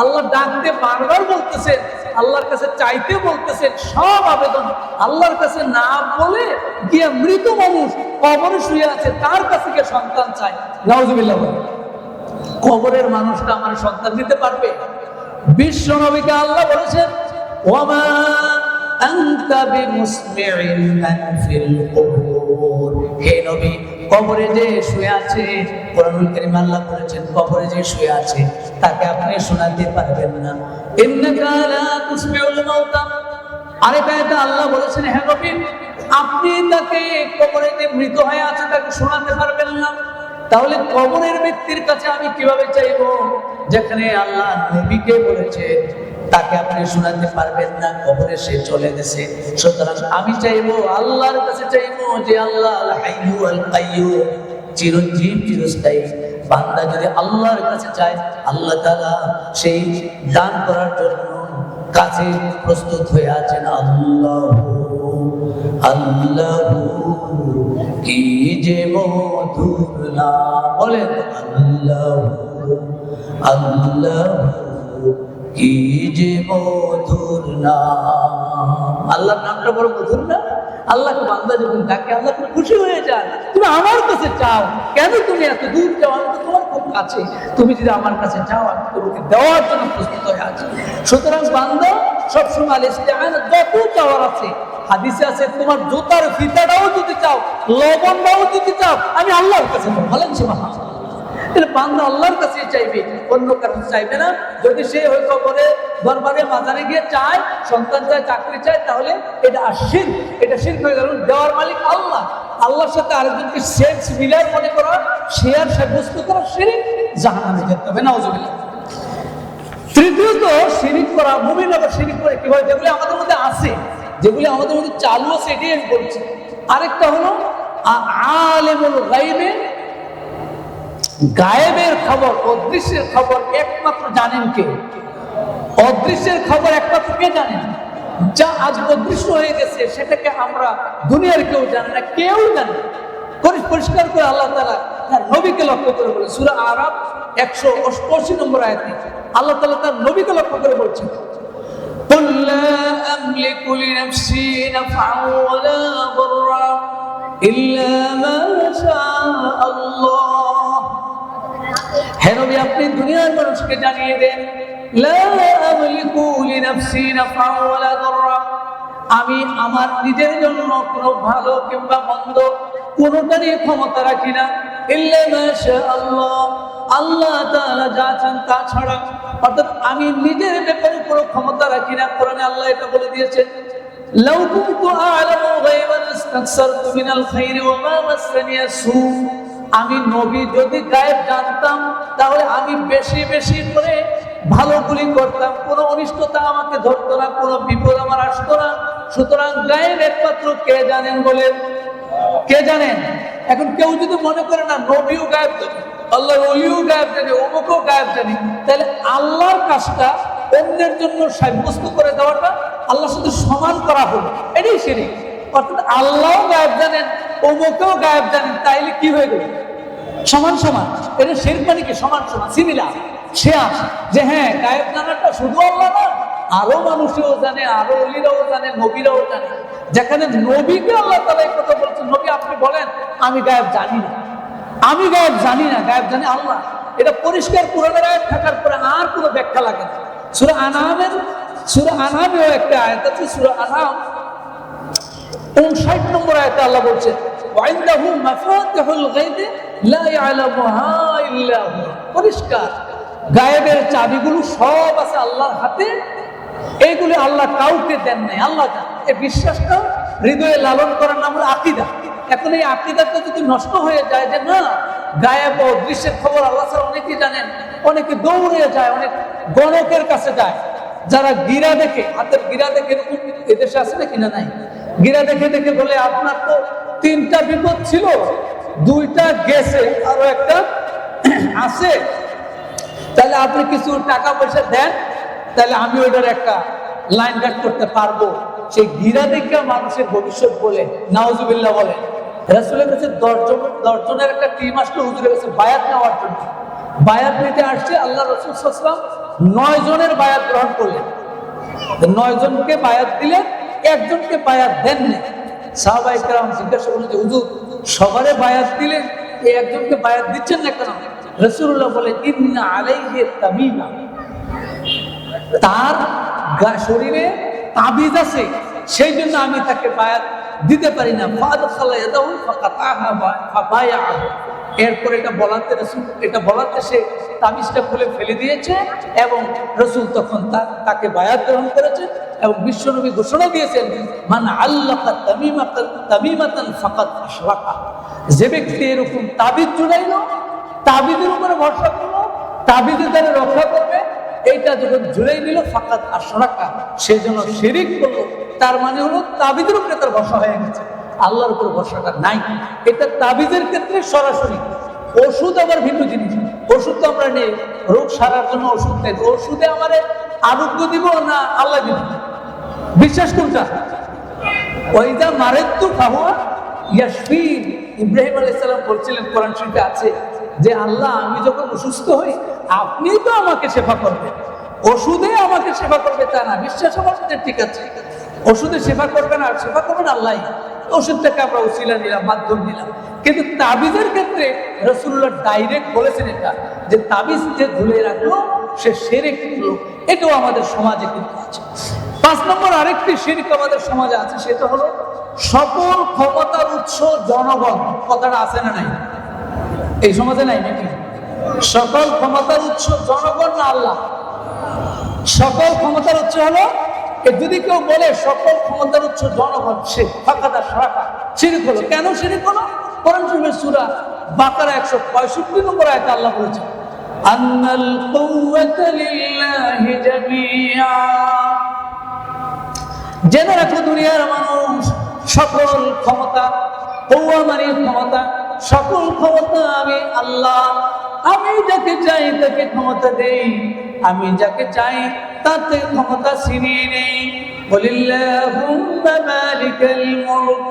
আল্লাহ ডাকতে বারবার বলতেছেন, আল্লাহর কাছে চাইতে বলতেছেন, সব আবেদন আল্লাহর কাছে না বলে গিয়ে মৃত মানুষ কবরে শুয়ে আছে তার কাছে গিয়ে সন্তান চায়। নাউজুবিল্লাহ। কবরের মানুষটা আমার সন্তান দিতে পারবে? বিশ্ব নবীকে আল্লাহ বলেছেন ওয়ামা আনতা বিমুসমিইন মান ফিল কুবুর, হে নবী কবরে যে শুয়ে আছে, কোরআনুল কারীম আল্লাহ বলেছেন কবরে যে শুয়ে আছে তাকে আপনি শোনাতে পারবেন না। ইন্নাকা লা তুসমিউল মাউতা, আরেকটা আয়াতে আল্লাহ বলেছেন হে নবী আপনি তাকে কবরে যে মৃত হয়ে আছে তাকে শোনাতে পারবেন না। তাহলে কবরের ব্যক্তির কাছে আমি কিভাবে চাইবো, যেখানে আল্লাহ নবীকে বলেছে তাকে আপনি শোনাতে পারবেন না, কবরে সে চলে গেছে। সুতরাং আমি চাইবো আল্লাহর কাছে চাইবো যে আল্লাহ আল হাইয়্যু আল কাইয়্যুম, চিরঞ্জীব চিরস্থায়ী। বান্দা যদি আল্লাহর কাছে চায় আল্লাহ তাআলা সেই দান করার জন্য কাছে প্রস্তুত হয়ে আছেন। আল্লাহু আল্লাহু কি যে মধুর নাম, বলেন আল্লাহু আল্লাহু কি যে মধুর নাম। আল্লাহর নামটা বড় মধুর না? আল্লাহকে বান্দা যখন ডাকে আল্লাহ খুব খুশি হয়ে যায়। তুমি আমার কাছে চাও, কেন তুমি এত দূর যাও? আমি তো তোমার খুব কাছে, তুমি যদি আমার কাছে চাও আমি তোমাকে দেওয়ার জন্য প্রস্তুত হয়ে আছি। সুতরাং বান্দা সবসময় আল ইস্তিআনা যত চাওয়ার আছে, হাদিসে আছে তোমার জুতার ফিতাটাও যদি চাও, লবণটাও যদি চাও, আমি আল্লাহর কাছে চাও। বলেন সুবহানাল্লাহ। তাহলে বান্দা আল্লাহর কাছে চাইবে, অন্য কারণ চাইবে না। যদি সে হয়তো বলে দরবারে মাজারে গিয়ে চায়, সন্তান চায়, চাকরি চায়, তাহলে এটা শিরক, এটা শিরক হয়ে গেল। দেওয়ার মালিক আল্লাহ, আল্লাহর সাথে আরেকজনকে শেয়ার মিলার মনে করা, শেয়ার সাব্যস্ত করা শিরক, জাহান্নামে যেতে হবে। নাউজুবিল্লাহ। তৃতীয়ত শিরক করা, মুমিন আবার শিরক করে কিভাবে, যেগুলি আমাদের মধ্যে আছে, যেগুলি আমাদের মধ্যে চালু আছে, এটাই আমি বলছি। আরেকটা হলো আলিমুল গায়বে, গায়েবের খবর, অদৃশ্যের খবর একমাত্র জানেন কে? অদৃশ্যের খবর একমাত্র কে জানেন? যা আজ অদৃশ্য হয়ে গেছে সেটাকে আমরা দুনিয়ার কেউ জানে না, কেউ জানে না। পরিষ্কার করে আল্লাহ তাআলা তার নবীকে লক্ষ্য করে বলে, সূরা আরাফ 188 নম্বর আয়াতে আল্লাহ তাআলা তার নবীকে লক্ষ্য করে বলছেন কুল লা আমলিকু লিনাফসি নাফআন ওয়ালা দাররা ইল্লা মা শাআআল্লাহ। হে নবী আপনি দুনিয়ার মানুষকে জানিয়ে দেন লা আমলিকু লিনাফসি নাফআন ওয়ালা দাররা, আমি আমার নিজের জন্য কোনো ভালো কিংবা মন্দ কোনোটা নিয়ে ক্ষমতা রাখি না, ইল্লা মা শাআআল্লাহ, আল্লাহ তাআলা যা চান তা ছাড়া। অর্থাৎ আমি নিজের ব্যাপারে কোনো ক্ষমতা রাখি না। কোরআনে আল্লাহ এটা বলে দিয়েছেন লাউ কুনতু আ'লামু গায়বান ইসতাকসারতু মিনাল খায়রি ওয়া মা মাসসানিয়া সু, আমি নবী যদি গায়েব জানতাম তাহলে আমি বেশি বেশি করে ভালোগুলি করতাম, কোনো অনিষ্টতা আমাকে ধরতো না, কোনো বিপদ আমার আসতো না। সুতরাং গায়েব একমাত্র কে জানেন বলেন? কে জানেন? এখন কেউ যদি মনে করে না নবীও গায়েব জানে, আল্লাহর ওলিও গায়েব জানে, অমুকও গায়েব জানে, তাহলে আল্লাহর কাজটা অন্যের জন্য সাব্যস্ত করে দেওয়াটা আল্লাহর সাথে সমান করা হলো, এটাই শিরক। অর্থাৎ আল্লাহও গায়েব জানেন, অমুকও গায়েব জানেন, তাইলে কি হয়ে গেল? সমান সমান। এটা শিরক মানে কি? সমান সমান, সিমিলার, শেয়ার। যে হ্যাঁ গায়েব জানাটা শুধু আল্লাহ না, আরো মানুষও জানে, আরো ওলিরাও জানে, নবীরাও জানে। যেখানে নবীকে আল্লাহ তাআলা এই কথা বলছেন, নবী আপনি বলেন আমি গায়েব জানি না, আমি গায়েব জানি না, গায়েব জানে আল্লাহ। এটা পরিষ্কার কোরআনের আয়াত থাকার পরে আর কোনো ব্যাখ্যা লাগে না। সূরা আনআমেও একটা আয়াত আছে, সূরা আনআম 59 নম্বর আয়াতে আল্লাহ বলছেন ওয়াইনদাহু মাফাতিহুল গায়বি লা ইয়ালামুহা ইল্লা হু, পরিষ্কার গায়েবের চাবিগুলো সব আছে আল্লাহর হাতে, এইগুলি আল্লাহ কাউকে দেন নাই, আল্লাহ জানেন। এই বিশ্বাসটা হৃদয়ে লালন করার নাম হলো আকীদা। এখন এই আকীদাটা যদি নষ্ট হয়ে যায় যে না গায়েব ও দৃশ্যের খবর আল্লাহ ছাড়া অনেকেই জানেন। অনেকে দৌড়ে যায়, অনেক গণকের কাছে যায়, যারা গিরা দেখে, হাতের গিরা দেখে, এরকম এদেশে আছে না কিনা নাই, গিরা দেখে দেখে বলে আপনার তো 3টা বিপদ ছিল, 2টা গেছে, আরো একটা আছে, তাহলে আপনি কিছু টাকা পয়সা দেন, তাহলে আমি ওইটার একটা লাইন কাট করতে পারবো। সেই গিরা দেখে মানুষের ভবিষ্যৎ বলে নাউজুবিল্লাহ বলে। রাসূলের কাছে 10 জনের একটা টিম আসলো হুজুরের কাছে বায়াত নেওয়ার জন্য। বায়াত নিতে আসছে, আল্লাহ রাসূল সাল্লাল্লাহু আলাইহি ওয়াসাল্লাম 9 জনের বায়াত গ্রহণ করলেন। 9 জনকে বায়াত দিলেন, একজনকে বায়াত দেননি। সাহাবায়ে কেরাম জিজ্ঞাসা করলেন যে হুজুর সবারে বায়াত দিলেন, এই একজনকে বায়াত দিচ্ছেন না কেন? রাসূলুল্লাহ বলে ইন্না আলাইহি তামিমা, তার শরীরে তাবিজ আছে, সেই জন্য আমি তাকে বায়াত দিতে পারি না। ফাদখালা ইয়াদাহু ফাকাতাহা ফাবায়াহু, এরপর এটা বলাতে সে তাবিজটা খুলে ফেলে দিয়েছে এবং রাসূল তখন তাকে বায়াত গ্রহণ করেছে। এবং বিশ্বনবী ঘোষণা দিয়েছেন মান আল্লাকা তামিমাতান ফাকাদ আশরাকা, যে ব্যক্তি এরকম তাবিজ জুড়াইলো, তাবিজের উপরে ভরসা করলো, তাবিজে তারা রক্ষা করবে, এইটা যখন জুড়াই নিল ফাকাদ আশরাকা, সে যেন শিরিক করলো। তার মানে হলো তাবিজের উপরে তার ভরসা হয়ে গেছে, আল্লাহর উপর ভরসাটা নাই। এটা তাবিজের ক্ষেত্রে সরাসরি। ওষুধ আবার ভিন্ন জিনিস। ওষুধ তো আমরা নেই, রোগ সারার জন্য ওষুধ নেই, ওষুধে আমার আরোগ্য দিব না আল্লাহ দিব? বিশ্বাস কোনটা? ওইদা মারেত্তু ফাহুয়া ইয়াশফিন। ইব্রাহিম আলাইহিস সালাম বলছিলেন, কোরআন শরীফে আছে যে আল্লাহ আমি যখন অসুস্থ হই আপনি তো আমাকে সেবা করবেন, ওষুধে আমাকে সেবা করবে তা না। বিশ্বাস আমার সাথে ঠিক আছে, ওষুধে সেবা করবেন আর সেবা করবেন আল্লাহ। ওষুধটাকে আমরা উসিলা নিলাম, মাধ্যম নিলাম। কিন্তু তাবিজের ক্ষেত্রে রাসূলুল্লাহ ডাইরেক্ট বলেছেন এটা, যে তাবিজ যে ঝুলে রাখলো সে শিরক করলো। এটাও আমাদের সমাজে কিন্তু আছে। 5 নম্বর আরেকটি শিরক আমাদের সমাজে আছে, সেটা হলো সকল ক্ষমতার উৎস জনগণ। কথাটা আছে না নাই? এই সমাজে নাই নাকি? সকল ক্ষমতার উৎস জনগণ না আল্লাহ? সকল ক্ষমতার উৎস হলো, যদি কেউ বলে সকল ক্ষমতার উৎস জনগণ, সে ফাকাদা শারাকা, শিরক হলো। কেন শিরক হলো? কোরআন শরীফের সূরা বাকারা 165 নম্বর আয়াতে আল্লাহ বলেছেন আন্নাল কুওয়াতা লিল্লাহি জামিআ। জেনে রাখো দুনিয়ার মানুষ, সকল ক্ষমতা, কওয়া মানে ক্ষমতা, সকল ক্ষমতা আমি আল্লাহ। আমি যাকে চাই তাকে ক্ষমতা দেই, আমি যাকে চাই তাতে ক্ষমতা ছিনিয়ে নেই। বলিল্লাহুম্মা মালিকাল মুলক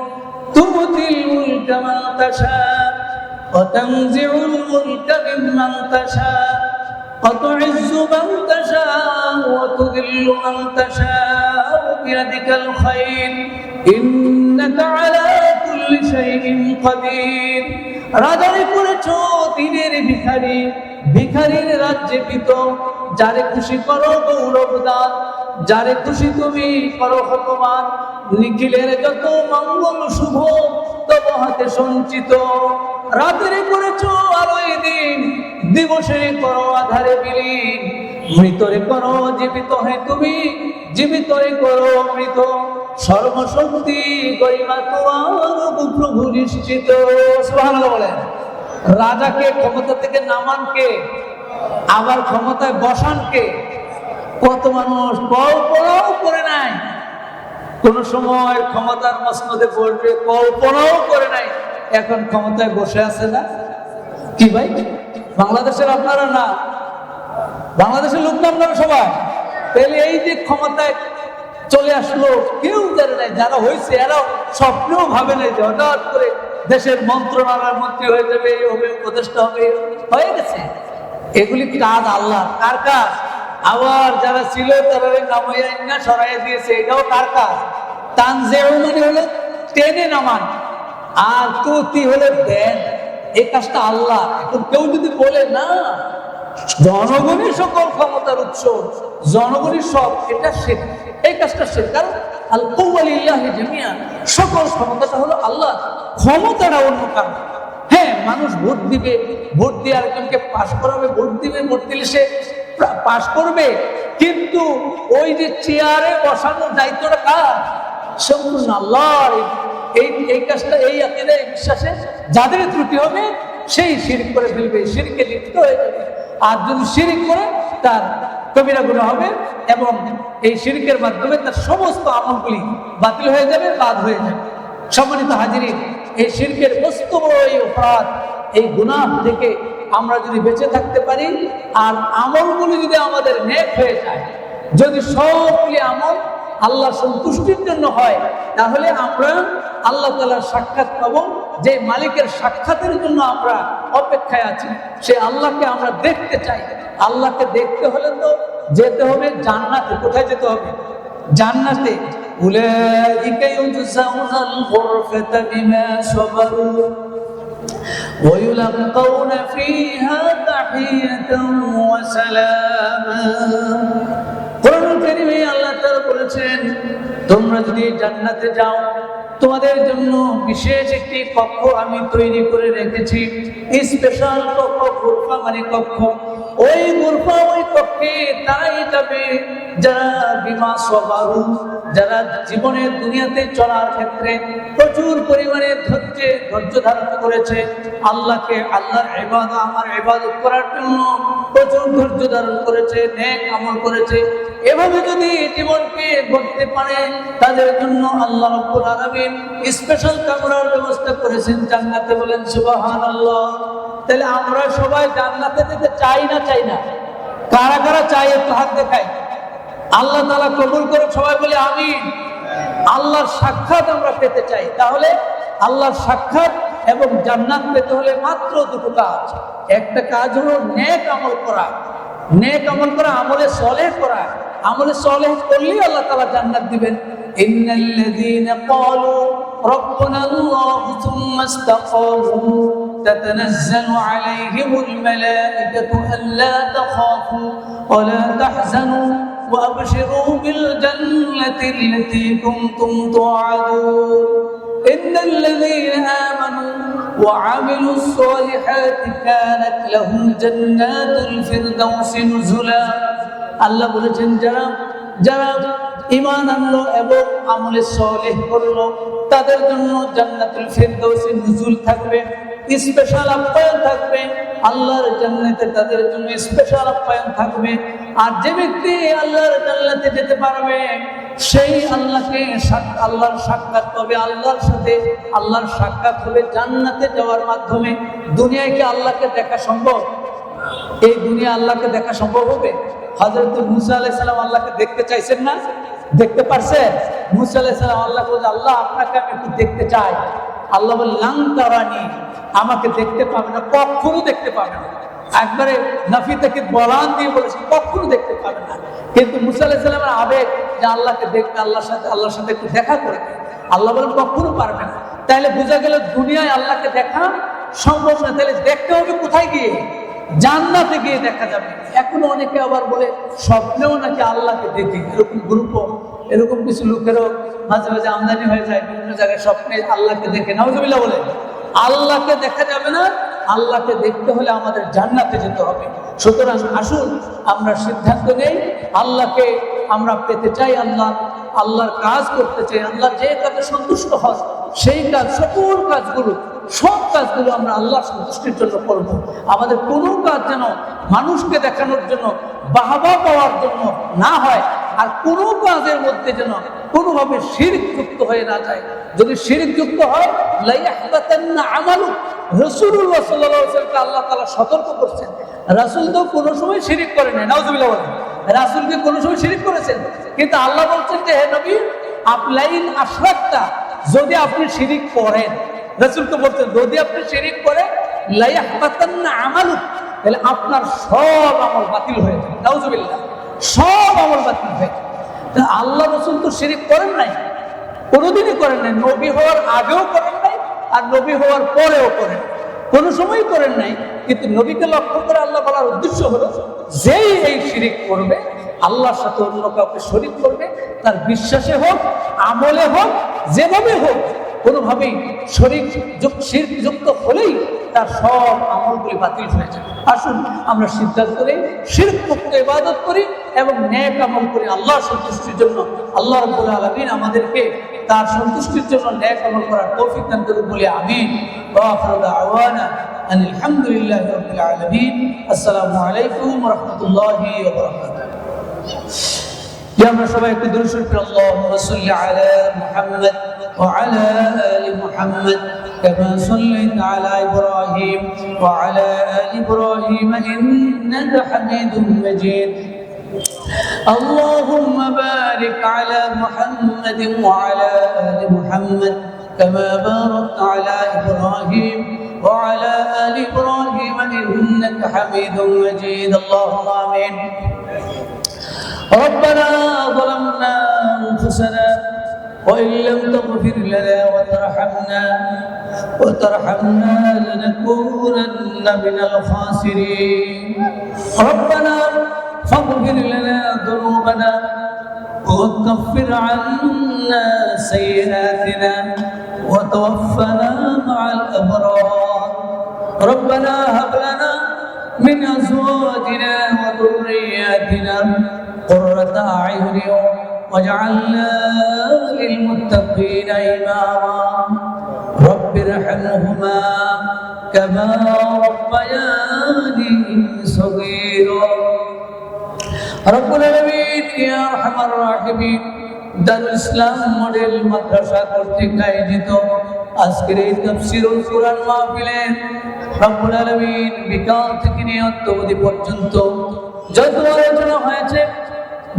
তুতিল মুলকা মান তাশা ওয়া তানজিউল মুলকা মিম্মান তাশা ওয়া তুইজ্জু মান তাশা ওয়া তুযিল্লু মান তাশা বিয়াদিকাল খায়র ইন্নাকা আলা কুল্লি শাইইন কাদির। রাজারে করেছো দিনের ভিখারি, ভিখারির রাজ্যে পিত। যারে খুশি করো গৌরব দান, যারে খুশি তুমি করো হতমান। নিখিলের যত মঙ্গল শুভ তব হাতে সঞ্চিত। রাতেরে করেছো আলোয় দিন, দিবসে করো আধারে বিলীন। মৃতরে করো জীবিত, হে তুমি জীবিতরে করো মৃত। সর্বশক্তি গরিমা তোমার প্রভু নিশ্চিত। সুবহানাল্লাহ বলেন। রাজাকে ক্ষমতা থেকে নামান কে? আবার ক্ষমতায় বসান কে? কত মানুষ কল্পনাও করে নাই, কোন সময় ক্ষমতার মসনদে বসবে, কল্পনাও করে নাই, এখন ক্ষমতায় বসে আছে না? কি ভাই, বাংলাদেশের আপনারা না, বাংলাদেশের লোক না আপনারা সবাই? তাহলে এই যে ক্ষমতায় চলে আসলো, কেউ জানে নাই, যারা হয়েছে এরাও স্বপ্নেও ভাবে নাই যে হঠাৎ করে দেশের মন্ত্রণালয়ের মন্ত্রী হয়ে যাবে, এই হবে, উপদেষ্টা হবে। হয়ে গেছে। এগুলি কাজ আল্লাহ। কার কাজ? আবার যারা ছিল তারা নামাইয়া না সরাইয়া দিয়েছে, এটাও কার কাজ? তানজিউ মানে হলো টেনে নামান, আর তুতি হলে দেন। এই কাজটা আল্লাহ। এখন কেউ যদি বলে না জনগণই সকল ক্ষমতার উৎস, জনগণই সব, এটা শিরক। এই কাজটা শিরক। কারণ আল কুওয়া লিল্লাহি জামিআ, সকল ক্ষমতাটা হলো আল্লাহ, ক্ষমতাটা অন্য কারণ। হ্যাঁ, মানুষ ভোট দিবে, ভোট দিয়ে আরেকজনকে পাশ করাবে, ভোট দিবে, ভোট দিলে সে পাশ করবে, কিন্তু ওই যে চেয়ারে বসানোর দায়িত্বটা কার? সম্পূর্ণ আল্লাহর। এই কাজটা, এই আকীদায় বিশ্বাসে যাদের ত্রুটি হবে সেই শিরক করে ফেলবে, শিরকে লিপ্ত হয়ে যাবে। আর যদি শিরক করে তার কবিরা গুনাহ হবে এবং এই শিরকের মাধ্যমে তার সমস্ত আমলগুলি বাতিল হয়ে যাবে, বাদ হয়ে যাবে। সম্মানিত হাজিরিন, এই শিরকের মস্ত বড় এই অপরাধ, এই গুনাহ থেকে আমরা যদি বেঁচে থাকতে পারি আর আমলগুলি যদি আমাদের নেক হয়ে যায়, যদি সবগুলি আমল আল্লাহ সন্তুষ্টির জন্য হয়, তাহলে আমরা আল্লাহ তাআলার সাক্ষাৎ পাবো। যে মালিকের সাক্ষাতের জন্য আমরা অপেক্ষায় আছি, সে আল্লাহকে আমরা দেখতে চাই। আল্লাহকে দেখতে হলে তো যেতে হবে জান্নাতে। কোথায় যেতে হবে? জান্নাতে। উলাইকা ইউজাউনাল গুরফাতা বিমা সাবারু ওয়া ইউলাকাউনা ফীহা তাহিয়াতান ওয়া সালামা। কোরআনুল কারীমে আল্লাহ তাআলা বলেছেন, তোমরা যদি জান্নাতে যাও, তোমাদের জন্য বিশেষ একটি কক্ষ আমি তৈরি করে রেখেছি, স্পেশাল কক্ষ। গুরফা মানে কক্ষ। ওই গুরফা, ওই কক্ষে তারাই যাবে যারা বিমা সবারু, যারা জীবনের দুনিয়াতে চলার ক্ষেত্রে প্রচুর পরিমাণে ধৈর্য ধারণ করেছে, আল্লাহকে, আল্লাহর ইবাদত, আমার ইবাদত করার জন্য প্রচুর ধৈর্য ধারণ করেছে, নেক আমল করেছে। এভাবে যদি জীবনকে গড়তে পারে, তাদের জন্য আল্লাহ রাব্বুল আলামিন স্পেশাল কামরার ব্যবস্থা করেছেন জান্নাতে। বলেন সুবহানাল্লাহ। তাহলে আমরা সবাই জান্নাতে যেতে চাই না? চাই না? কারা কারা চাই একটু হাত দেখাই। আল্লাহ তাআলা কবুল করে, সবাই বলি আমিন। আল্লাহর সাক্ষাৎ আমরা পেতে চাই। তাহলে আল্লাহর সাক্ষাৎ এবং জান্নাত পেতে হলে মাত্র দুটো কাজ। একটা কাজ হলো নেক আমল করা, নেক আমল করা, আমলে সলেহ করা। আমলে সলেহ করলেই আল্লাহ তাআলা জান্নাত দিবেন। ইন্নাল্লাযীনা ক্বালু রাব্বুনাল্লাহু সুম্মা ইসতাকামু তাতানাজ্জালু আলাইহিমুল মালাঈকাতু আল্লা তাখাফু ওয়া লা তাহজানু ওয়া আবশিরু বিল জান্নাতি আল্লাতী কুনতুম তুআদুন। ইন্নাল্লাযীনা আমানু وعملوا الصالحات كانت لهم جنات الفردوس نزلا। আল্লাহ বলেছেন, যারা যারা ঈমান আনলো এবং আমলে সালেহ করলো, তাদের জন্য জান্নাতুল ফিরদাউসে নুজুল থাকবে, স্পেশাল আপ্যায়ন থাকবে। আল্লাহর জান্নাতে তাদের জন্য স্পেশাল আপ্যায়ন থাকবে। আর যে ব্যক্তি আল্লাহর জান্নাতে যেতে পারবে, সেই আল্লাহকে, আল্লাহর সাক্ষাৎ পাবে, আল্লাহর সাথে আল্লাহর সাক্ষাৎ হবে জান্নাতে যাওয়ার মাধ্যমে। দুনিয়ায় কি আল্লাহকে দেখা সম্ভব? এই দুনিয়া আল্লাহকে দেখা সম্ভব হবে? হযরত মুসা আলাইহিস সালাম আল্লাহকে দেখতে চাইছেন না? দেখতে পারছেন? মুসা আলাইহিস সালাম আল্লাহকে বলে, আল্লাহ আপনাকে আমি একটু দেখতে চাই। আল্লাহ বলে, লান তারানি, আমাকে দেখতে পাবে না, কখনো দেখতে পাবে না। একবারে নাফি থেকে বলান দিয়ে বলেছে, কখনো দেখতে পাবে না। কিন্তু মুসা আলাইহিস সালামের আবেগ যে আল্লাহকে দেখতে, আল্লাহর সাথে একটু দেখা করে। আল্লাহ বলেন কখনো পারবে না। তাহলে বোঝা গেল দুনিয়ায় আল্লাহকে দেখা সম্ভব না। তাহলে দেখতে হবে কোথায় গিয়ে? জান্নাতে গিয়ে দেখা যাবে। এখনো অনেকে আবার বলে স্বপ্নেও নাকি আল্লাহকে দেখি। এরকম গ্রুপ, এরকম কিছু লোকেরও মাঝে মাঝে আমদানি হয়ে যায়, বিভিন্ন জায়গায় স্বপ্নে আল্লাহকে দেখে। নাউজুবিল্লাহ বলে। আল্লাহকে দেখা যাবে না। আল্লাহকে দেখতে হলে আমাদের জান্নাতে যেতে হবে। সুতরাং আসুন আমরা সিদ্ধান্ত নেই, আল্লাহকে আমরা পেতে চাই, আল্লাহর কাজ করতে চাই। আল্লাহ যে কাজে সন্তুষ্ট হয় সেই কাজ, সকল কাজগুলো, সব কাজগুলো আমরা আল্লাহর সন্তুষ্টির জন্য করব। আমাদের কোনো কাজ যেন মানুষকে দেখানোর জন্য, বাহবা পাওয়ার জন্য না হয়। আর কোনো কাজের মধ্যে যেন কোনোভাবে শিরক যুক্ত হয়ে না যায়। যদি শিরক যুক্ত হয়, লা ইয়াহবাতান্না আমালু। রাসূলুল্লাহ সাল্লাল্লাহু আলাইহি ওয়াসাল্লামকে আল্লাহ তাআলা সতর্ক করছেন। রাসূল তো কোনো সময় শিরক করেন না। নাউজুবিল্লাহ বলেন। রাসূলকে কোনো সময় শিরক করেছেন, কিন্তু আল্লাহ বলছেন যে হে নবী, আপলাইন আশরাকতা, যদি আপনি শিরক করেন, রাসূল তো বলছেন যদি আপনি শিরক করেন, লা ইয়াহবাতান্না আমালু, তাহলে আপনার সব আমল বাতিল হয়ে যাবে। নাউজুবিল্লাহ, সব আমল বাতিল হয়ে যাবে। আল্লাহ রাসূল তো শিরক করেন নাই, কোনোদিনই করেন নাই। নবী হওয়ার আগেও করেন নাই, আর নবী হওয়ার পরেও করেন, কোনো সময় করেন নাই। কিন্তু নবীকে লক্ষ্য করে আল্লাহ বলার উদ্দেশ্য হলো, যেই এই শিরক করবে, আল্লাহর সাথে অন্য কাউকে শরীক করবে, তার বিশ্বাসে হোক, আমলে হোক, যেভাবে হোক, কোনোভাবেই শিরক যুক্ত হলেই তার সব আমলগুলি বাতিল হয়ে যাবে। আসুন আমরা সিদ্ধান্ত করি, শিরক মুক্ত ইবাদত করি এবং নেক আমল করি আল্লাহর সন্তুষ্টির জন্য। আল্লাহ রাব্বুল আলামিন আমাদেরকে তার সন্তুষ্টির জন্য নেক আমল করার তৌফিক দান করুন বলে আমিন। ওয়া আখিরু দাওয়ানা আলহামদুলিল্লাহি রাব্বিল আলামিন। আসসালামু আলাইকুম ওয়া রাহমাতুল্লাহি ওয়া বারাকাতুহু। আমরা সবাই একটু দুরূদ শরীফ পড়ি। আল্লাহুম্মা সাল্লি আলা মুহাম্মাদ ওয়া আলা আলি মুহাম্মাদ কামা সাল্লাইতা আলা ইব্রাহিম ওয়া আলা আলি ইব্রাহিম ইন্নাকা হামিদুম মাজিদ। اللهم بارك على محمد وعلى آل محمد كما باركت على إبراهيم وعلى آل إبراهيم إنك حميد مجيد. اللهم آمين. ربنا ظلمنا أنفسنا وإن لم تغفر لنا وترحمنا لنكونن من الخاسرين. ربنا فاغفر لنا ذنوبنا وكفر عنا سيئاتنا وتوفنا مع الأبرار. ربنا هب لنا من أزواجنا وذرياتنا قرة أعين واجعلنا للمتقين إماما. رب ارحمهما كما ربياني صغيرا. রব্বুল আলামিন ইয়া আরহামার রাহিমিন, দারুল ইসলাম মডেল মাদ্রাসা কর্তৃক আয়োজিত আজকের এই তাফসীরুল কুরআন মাহফিলে রব্বুল আলামিন বিকাল থেকে নিয়ে অদ্যাবধি পর্যন্ত যত আলোচনা হয়েছে,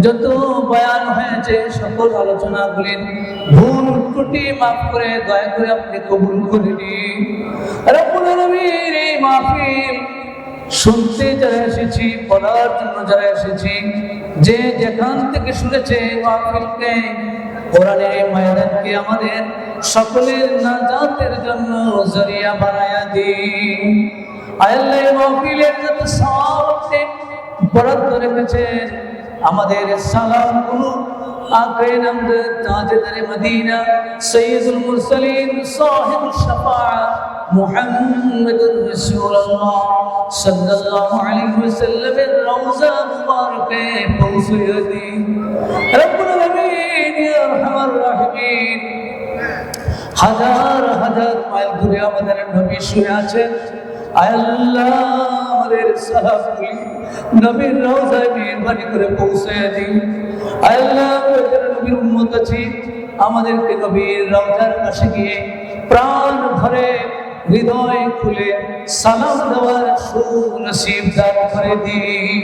যত বয়ান হয়েছে, সকল আলোচনাগুলির ভুল ত্রুটি মাফ করে দয়া করে আপনি কবুল করে নিন। রব্বুল আলামিন এই মাহফিল শুনতে যারা এসেছি, পড়ার জন্য যারা এসেছি, যে যেখান থেকে শুনেছে মাহফিলকে, কোরআনের এই ময়দানকে আমাদের সকলের নাজাতের জন্য জরিয়া বানায়া দিন। আল্লাহ এই মাহফিলের যত সওয়াবকে বরাদ্দ রেখেছেন, আমাদের সালামগুলো আখরে নামে তাজদারে মদিনা সৈয়দুল মুরসালিন সাহিবুশ শাফাআত মুহাম্মদুর রাসূলুল্লাহ সাল্লাল্লাহু আলাইহি ওয়াসাল্লামের রওজা মুবারকে পৌঁছে দিন। রব্বুল আলামিন ইয়া আরহামার রাহিমিন, হাজার হাজার মাইল দূরে আমাদের নবী শুয়ে আছেন। আল্লাহ আমাদের সালামগুলি নবীর রওজায় মেহেরবানি করে পৌঁছে দিন। আল্লাহ আমাদের নবীর উম্মত আছি, আমাদেরকে নবীর রওজার কাছে গিয়ে প্রাণ ভরে হৃদয় খুলে সালাম দেওয়ার সুনসিব দান করে দিন।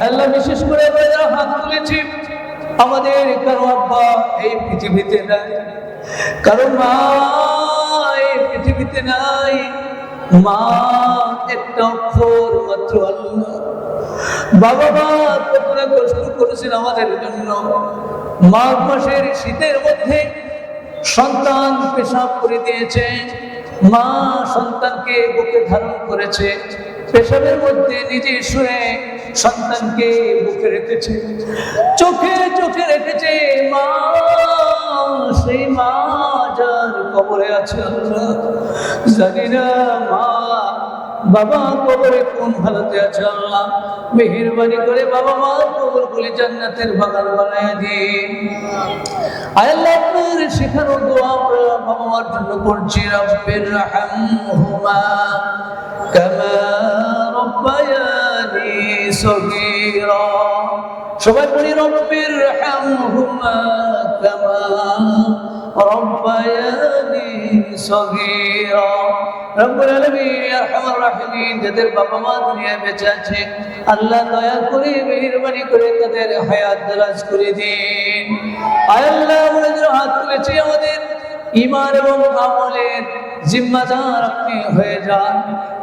আল্লাহ বিশেষ করে যারা হাত তুলেছি, আমাদের কারো আব্বা এই পৃথিবীতে নাই, কারো মা এই পৃথিবীতে নাই। মা একটা অক্ষর মাত্র আল্লাহ। বাবা মা কতটা কষ্ট করেছেন আমাদের জন্য। মাঘ মাসের শীতের মধ্যে সন্তান পেশাব করে দিয়েছে, মা সন্তানকে বুকে ধারণ করেছে, পেশাবের মধ্যে নিজে শুয়ে সন্তানকে বুকে রেখেছে, চোখে চোখে রেখেছে মা। সেই মা যার কবরে আছে আল্লাহ জানি না, মা বাবা কবরে কোন হালতে আছে আল্লাহ মেহেরবানি করে বাবা মা কবরগুলি জান্নাতের বাগান বানায় দিন। আল্লাহ আপনার শেখানো দোয়া আমরা বাবা মার জন্য করছি। রব্বির রহমহুমা কামা রব্বায়ানি সগীরা। সবাই পড়ি রব্বির রহমহুমা কামা রব্বায়ানি সগীরা। রব্বুল আলামিন ইয়া আরহামার রাহিমিন, যাদের বাবা মা দুনিয়ায় বেঁচে আছে আল্লাহ দয়া করে মেহেরবানি করে তাদের হায়াত দারাজ করে দিন। আল্লাহ আমরা যারা হাত তুলেছি, আমাদের ঈমান এবং আমলের জিম্মাদার আপনি হয়ে যান।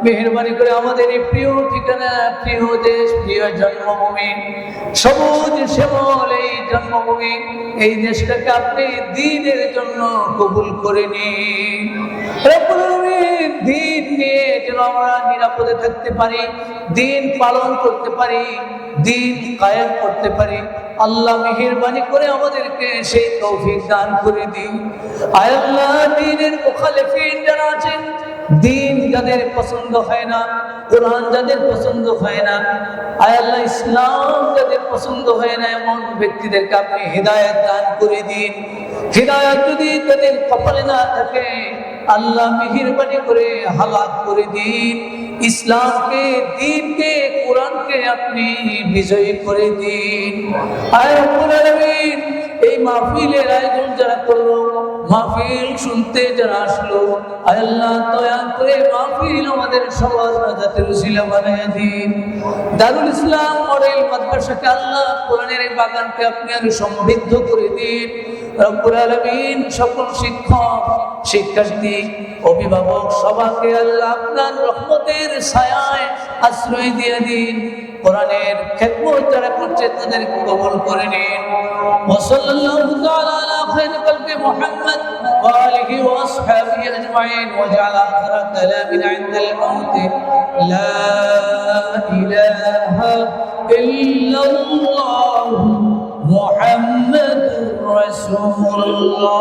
মেহেরবানি করে আমাদের এই প্রিয় ঠিকানা, প্রিয় দেশ, প্রিয় জন্মভূমি, সবুজ শ্যামল এই জন্মভূমি, এই দেশটাকে আপনি দ্বীনের জন্য কবুল করে নিন। রব্বুল আলামিন দ্বীন নিয়ে যেন আমরা নিরাপদে থাকতে পারি, দ্বীন পালন করতে পারি, দ্বীন কায়েম করতে পারি। আল্লাহ মেহেরবানি করে আমাদেরকে সেই তৌফিক দান করে দিন। আয় আল্লাহ, দ্বীনের মুখালিফিন যারা আছেন, দ্বীন যাদের পছন্দ হয় না, কোরআন যাদের পছন্দ হয় না, আয় আল্লাহ ইসলাম যাদের পছন্দ হয় না, এমন ব্যক্তিদেরকে আপনি হিদায়াত দান করে দিন। হিদায়াত যদি তাদের কপালে না থাকে আল্লাহ মেহেরবানি করে হালাক করে দিন। ইসলামকে, দ্বীনকে, কোরআনকে আপনি বিজয়ী করে দিন। আয় রব্বুল আলামিন, এই মাহফিলের আয়োজন যারা করলো, মাহফিল শুনতে যারা আসলো, আয় আল্লাহ দয়া করে মাহফিল আমাদের সবার নাজাতের উসিলা বানায়া দিন। দারুল ইসলাম মডেল মাদ্রাসাকে আল্লাহ কোরআনের এই বাগানকে আপনি আরো সমৃদ্ধ করে দিন। রব্বুল আলামিন, সকল শিক্ষক, শিক্ষার্থী, অভিভাবক সবাইকে আল্লাহ আপনার রহমতের ছায়ায় আশ্রয় দিয়ে দিন। কোরআনের খেদমত যারা করছে তাদেরকে কবুল করে নিন। ওয়াসাল্লাল্লাহু তাআলা আলা খায়রি কলবি মুহাম্মদ ওয়া আলিহি ওয়া আসহাবিহি আজমাইন ওয়া জাআলা আখিরা কালামিনা ইনদাল মাউত লা ইলাহা ইল্লাল্লাহ মুহাম্মাদুর রাসূলুল্লাহ।